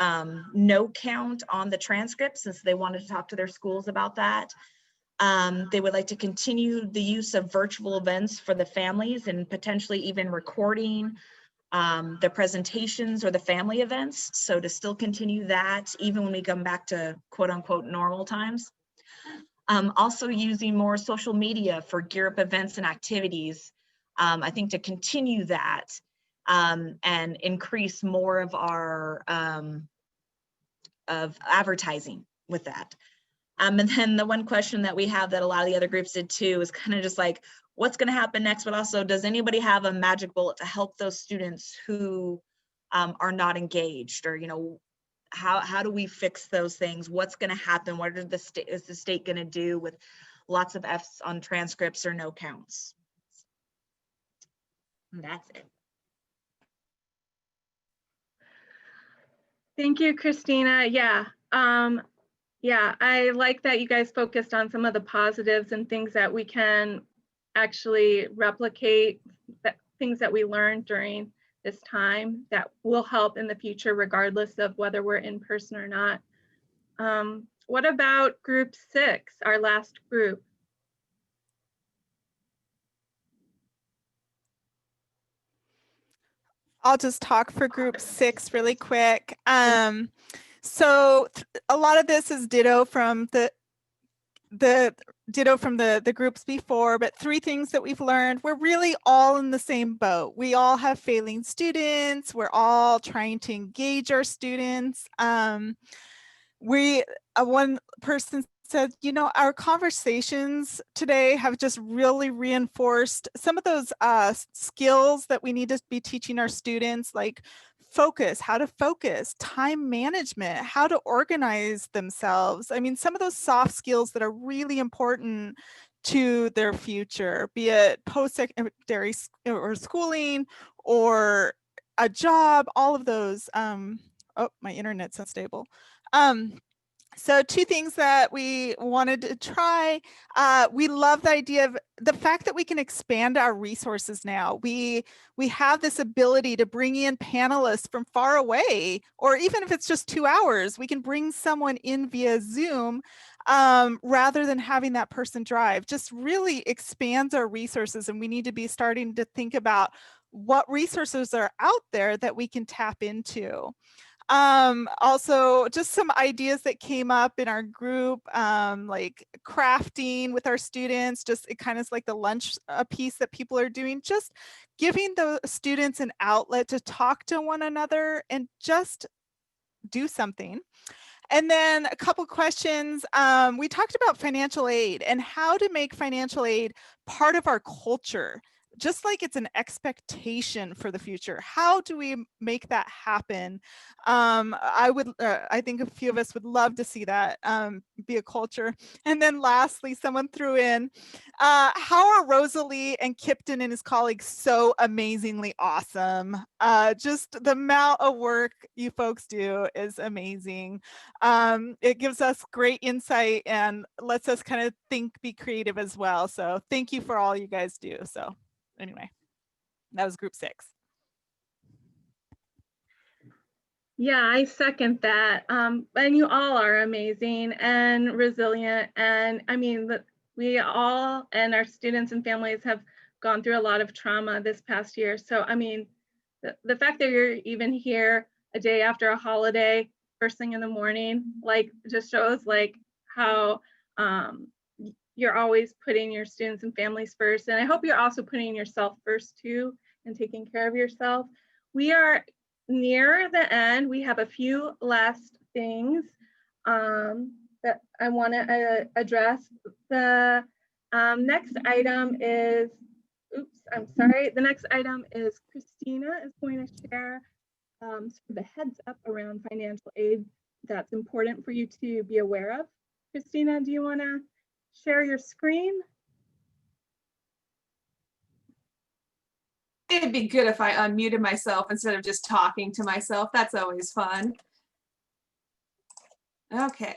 no count on the transcripts, since they wanted to talk to their schools about that. They would like to continue the use of virtual events for the families and potentially even recording the presentations or the family events. So to still continue that even when we come back to quote unquote normal times. Also using more social media for gear up events and activities. I think to continue that and increase more of our of advertising with that. And then the one question that we have that a lot of the other groups did too is kind of just like, what's going to happen next? But also, does anybody have a magic bullet to help those students who are not engaged? Or, you know, how do we fix those things? What's going to happen? What are is the state going to do with lots of F's on transcripts or no counts? And that's it. Thank you, Christina. Yeah. Yeah, I like that you guys focused on some of the positives and things that we can actually replicate, things that we learned during this time that will help in the future, regardless of whether we're in person or not. What about group 6, our last group? I'll just talk for group 6 really quick. So a lot of this is ditto from the groups before, but 3 things that we've learned. We're really all in the same boat. We all have failing students. We're all trying to engage our students. One person said, you know, our conversations today have just really reinforced some of those skills that we need to be teaching our students, like focus, how to focus, time management, how to organize themselves. I mean, some of those soft skills that are really important to their future, be it post-secondary or schooling or a job, all of those. Oh, my internet's unstable. So 2 things that we wanted to try. We love the idea of the fact that we can expand our resources now. We have this ability to bring in panelists from far away, or even if it's just 2 hours, we can bring someone in via Zoom rather than having that person drive. Just really expands our resources, and we need to be starting to think about what resources are out there that we can tap into. Also just some ideas that came up in our group, like crafting with our students, just it kind of like the lunch piece that people are doing, just giving the students an outlet to talk to one another and just do something. And then a couple questions. We talked about financial aid and how to make financial aid part of our culture. Just like it's an expectation for the future. How do we make that happen? I think a few of us would love to see that be a culture. And then lastly, someone threw in, how are Rosalie and Kipton and his colleagues so amazingly awesome? Just the amount of work you folks do is amazing. It gives us great insight and lets us kind of think, be creative as well. So thank you for all you guys do. So. Anyway, that was group 6. Yeah, I second that. And you all are amazing and resilient. And I mean, we all and our students and families have gone through a lot of trauma this past year. So, I mean, the fact that you're even here a day after a holiday, first thing in the morning, like just shows like how you're always putting your students and families first. And I hope you're also putting yourself first too and taking care of yourself. We are near the end. We have a few last things that I want to address. The next item is, the next item is Christina is going to share sort of the heads up around financial aid that's important for you to be aware of. Christina, do you want to share your screen? It'd be good if I unmuted myself instead of just talking to myself. That's always fun. Okay,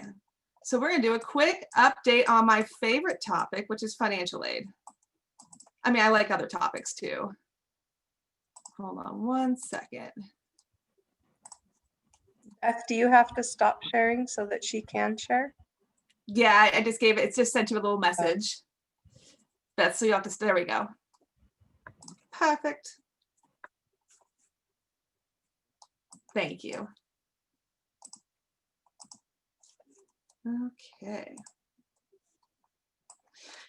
so we're gonna do a quick update on my favorite topic, which is financial aid. I mean, I like other topics too. Hold on one second. Beth, do you have to stop sharing so that she can share? Yeah, I just gave it, it's just sent you a little message. That's so you have to, there we go. Perfect. Thank you. Okay.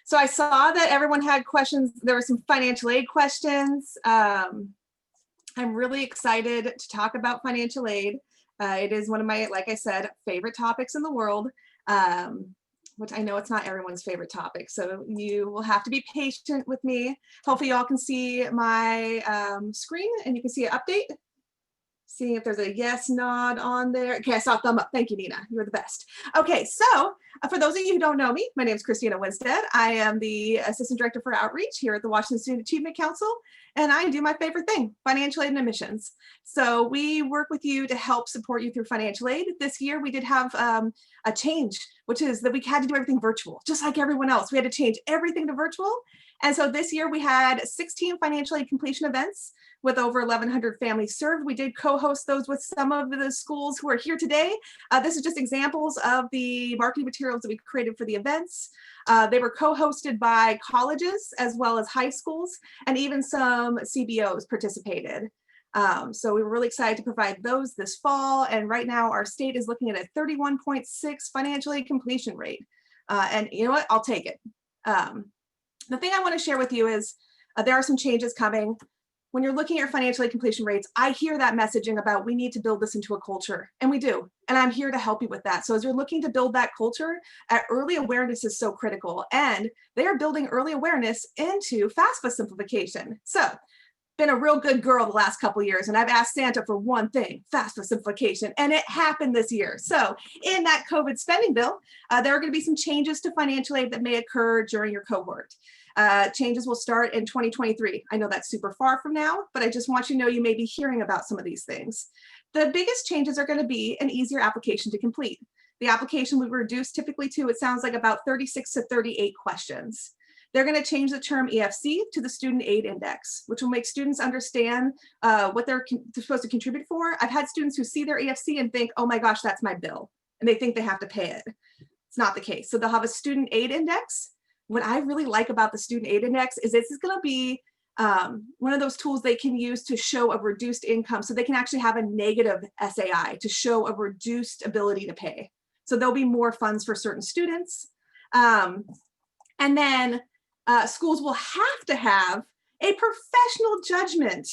So I saw that everyone had questions. There were some financial aid questions. I'm really excited to talk about financial aid. It is one of my, like I said, favorite topics in the world, which I know it's not everyone's favorite topic. So you will have to be patient with me. Hopefully y'all can see my screen and you can see an update. Seeing if there's a yes nod on there. Okay, I saw a thumb up. Thank you, Nina. You're the best. Okay, so for those of you who don't know me, my name is Christina Winstead. I am the Assistant Director for Outreach here at the Washington Student Achievement Council, and I do my favorite thing, financial aid and admissions. So we work with you to help support you through financial aid. This year, we did have a change, which is that we had to do everything virtual, just like everyone else. We had to change everything to virtual. And so this year we had 16 financial aid completion events with over 1,100 families served. We did co-host those with some of the schools who are here today. This is just examples of the marketing materials that we created for the events. They were co-hosted by colleges as well as high schools, and even some CBOs participated. So we were really excited to provide those this fall. And right now our state is looking at a 31.6 financial aid completion rate. And you know what, I'll take it. The thing I want to share with you is there are some changes coming. When you're looking at your financial aid completion rates, I hear that messaging about we need to build this into a culture, and we do. And I'm here to help you with that. So as you're looking to build that culture, early awareness is so critical. And they are building early awareness into FAFSA simplification. So been a real good girl the last couple of years, and I've asked Santa for one thing, FAFSA simplification, and it happened this year. So in that COVID spending bill, there are going to be some changes to financial aid that may occur during your cohort. Changes will start in 2023. I know that's super far from now, but I just want you to know you may be hearing about some of these things. The biggest changes are going to be an easier application to complete. The application will reduce typically to, it sounds like, about 36 to 38 questions. They're going to change the term EFC to the Student Aid Index, which will make students understand what they're supposed to contribute for. I've had students who see their EFC and think, oh my gosh, that's my bill, and they think they have to pay it. It's not the case. So they'll have a Student Aid Index. What I really like about the Student Aid Index is this is going to be one of those tools they can use to show a reduced income, so they can actually have a negative SAI to show a reduced ability to pay. So there'll be more funds for certain students. And then schools will have to have a professional judgment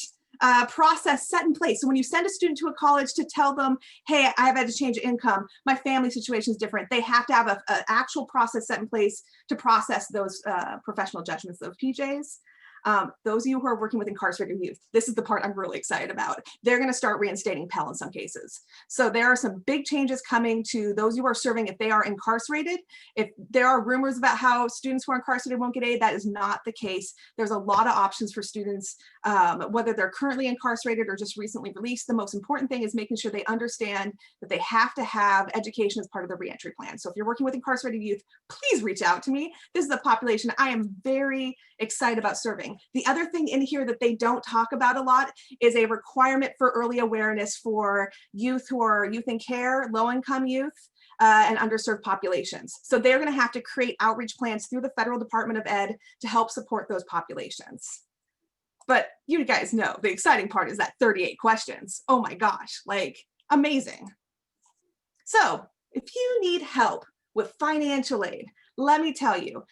process set in place. So when you send a student to a college to tell them, hey, I've had to change income, my family situation is different, they have to have an actual process set in place to process those professional judgments, those PJs. Those of you who are working with incarcerated youth, this is the part I'm really excited about. They're going to start reinstating Pell in some cases. So there are some big changes coming to those who are serving if they are incarcerated. If there are rumors about how students who are incarcerated won't get aid, that is not the case. There's a lot of options for students, whether they're currently incarcerated or just recently released. The most important thing is making sure they understand that they have to have education as part of the reentry plan. So if you're working with incarcerated youth, please reach out to me. This is a population I am very excited about serving. The other thing in here that they don't talk about a lot is a requirement for early awareness for youth who are youth in care, low-income youth, and underserved populations. So they're going to have to create outreach plans through the Federal Department of Ed to help support those populations. But you guys know the exciting part is that 38 questions. Oh my gosh, like amazing. So if you need help with financial aid, let me tell you,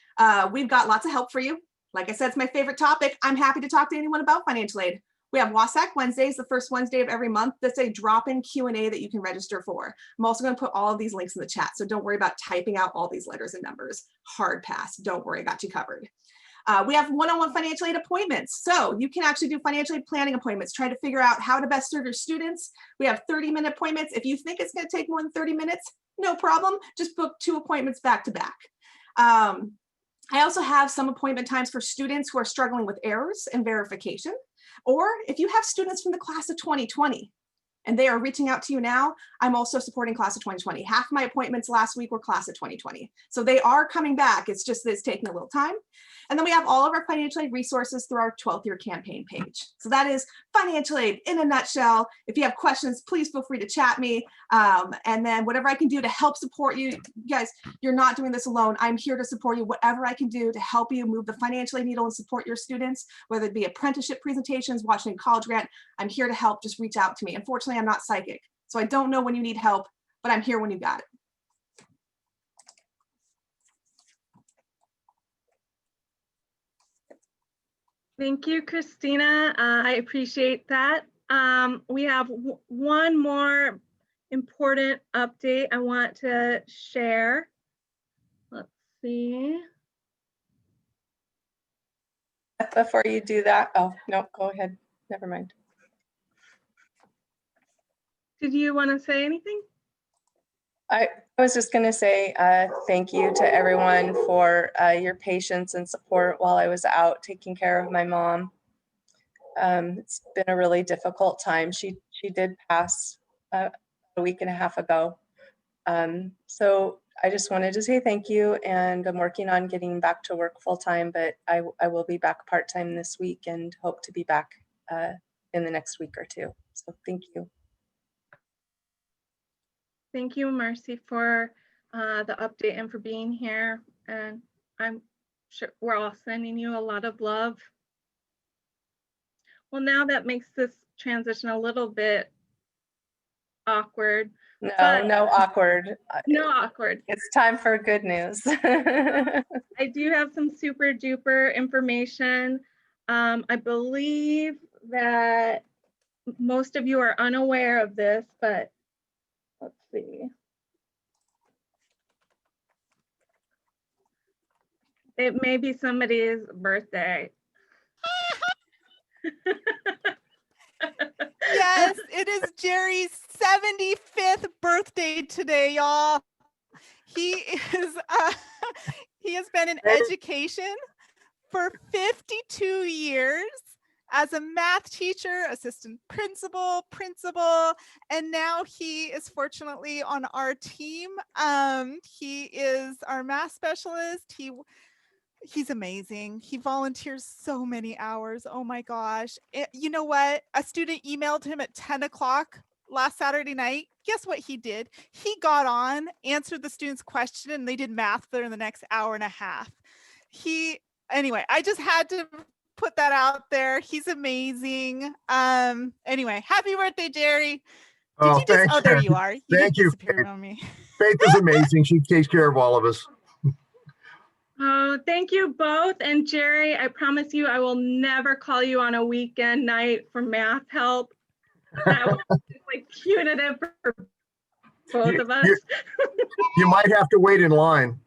we've got lots of help for you. Like I said, it's my favorite topic. I'm happy to talk to anyone about financial aid. We have WASAC Wednesdays, the first Wednesday of every month. That's a drop-in Q&A that you can register for. I'm also going to put all of these links in the chat, so don't worry about typing out all these letters and numbers. Hard pass. Don't worry, I got you covered. We have one-on-one financial aid appointments. So you can actually do financial aid planning appointments, try to figure out how to best serve your students. We have 30-minute appointments. If you think it's going to take more than 30 minutes, no problem. Just book 2 appointments back to back. I also have some appointment times for students who are struggling with errors and verification, or if you have students from the class of 2020 and they are reaching out to you now. I'm also supporting class of 2020. Half of my appointments last week were class of 2020. So they are coming back. It's just that it's taking a little time. And then we have all of our financial aid resources through our 12th year campaign page. So that is financial aid in a nutshell. If you have questions, please feel free to chat me. And then whatever I can do to help support you, guys, you're not doing this alone. I'm here to support you. Whatever I can do to help you move the financial aid needle and support your students, whether it be apprenticeship presentations, Washington College grant, I'm here to help. Just reach out to me. Unfortunately, I'm not psychic, so I don't know when you need help, but I'm here when you got it. Thank you, Christina. I appreciate that. We have one more important update I want to share. Let's see. Before you do that, oh, no, go ahead. Never mind. Did you want to say anything? I was just going to say thank you to everyone for your patience and support while I was out taking care of my mom. It's been a really difficult time. She did pass a week and a half ago. So I just wanted to say thank you, and I'm working on getting back to work full time, but I will be back part time this week and hope to be back in the next week or two. So thank you. Thank you, Marcy, for the update and for being here. And I'm sure we're all sending you a lot of love. Well, now that makes this transition a little bit awkward. No, but no awkward. No awkward. It's time for good news. I do have some super duper information. I believe that most of you are unaware of this, but let's see. It may be somebody's birthday. Yes, it is Jerry's 75th birthday today, y'all. He has been in education for 52 years as a math teacher, assistant principal, and now he is fortunately on our team. He is our math specialist. He's amazing. He volunteers so many hours. Oh my gosh. You know what? A student emailed him at 10 o'clock last Saturday night. Guess what he did? He got on, answered the student's question, and they did math for the next hour and a half. Anyway, I just had to put that out there. He's amazing. Anyway, happy birthday, Jerry. Oh, thanks. Oh, there you are. Thank you. Disappeared on me. Faith is amazing. She takes care of all of us. Oh, thank you both. And Jerry, I promise you, I will never call you on a weekend night for math help. That was like punitive for both of us. You might have to wait in line.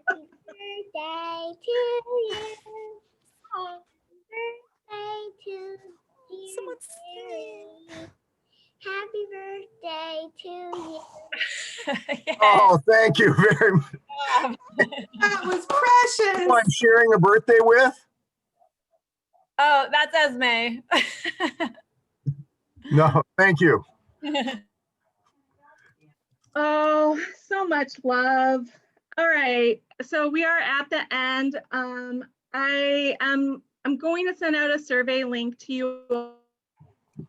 Happy birthday to you. Happy birthday to you. Happy birthday to you. Oh, thank you very much. That was precious. Who I'm sharing a birthday with? Oh, that's Esme. No, thank you. Oh, so much love. All right, so we are at the end. I'm going to send out a survey link to you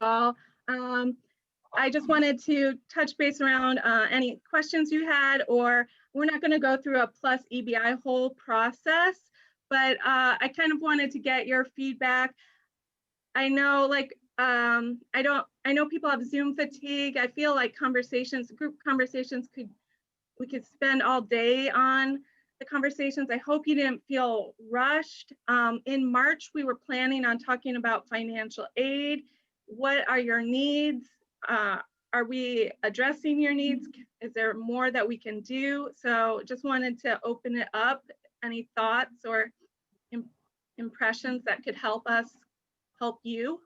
all. I just wanted to touch base around any questions you had, or we're not going to go through a plus EBI whole process, but I kind of wanted to get your feedback. I know, I know people have Zoom fatigue. I feel like group conversations we could spend all day on the conversations. I hope you didn't feel rushed. In March, we were planning on talking about financial aid. What are your needs? Are we addressing your needs? Is there more that we can do? So just wanted to open it up. Any thoughts or impressions that could help us help you?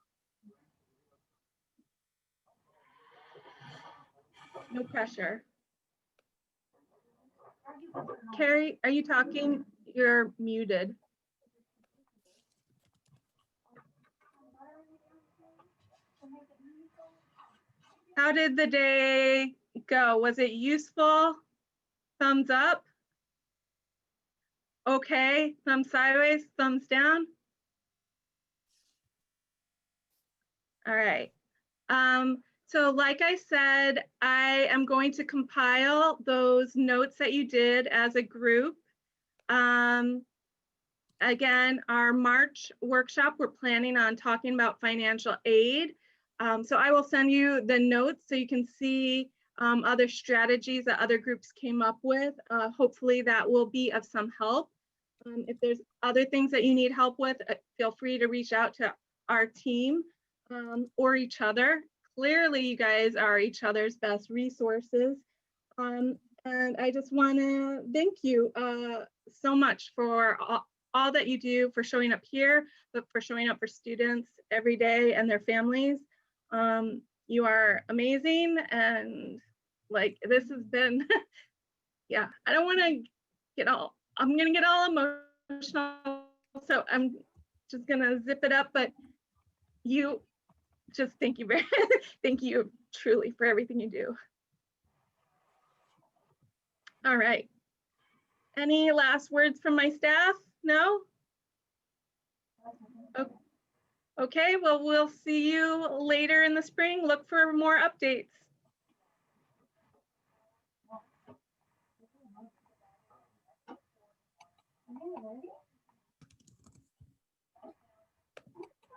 No pressure. Carrie, are you talking? You're muted. How did the day go? Was it useful? Thumbs up? Okay, thumbs sideways, thumbs down? All right. So like I said, I am going to compile those notes that you did as a group. Again, our March workshop, we're planning on talking about financial aid. So I will send you the notes so you can see other strategies that other groups came up with. Hopefully that will be of some help. If there's other things that you need help with, feel free to reach out to our team or each other. Clearly, you guys are each other's best resources. And I just want to thank you so much for all that you do, for showing up here, but for showing up for students every day and their families. You are amazing. And like, this has been, yeah, I don't want to get all, I'm going to get all emotional. So I'm just going to zip it up, but you just thank you very, thank you truly for everything you do. All right. Any last words from my staff? No? Okay, well, we'll see you later in the spring. Look for more updates. Alright.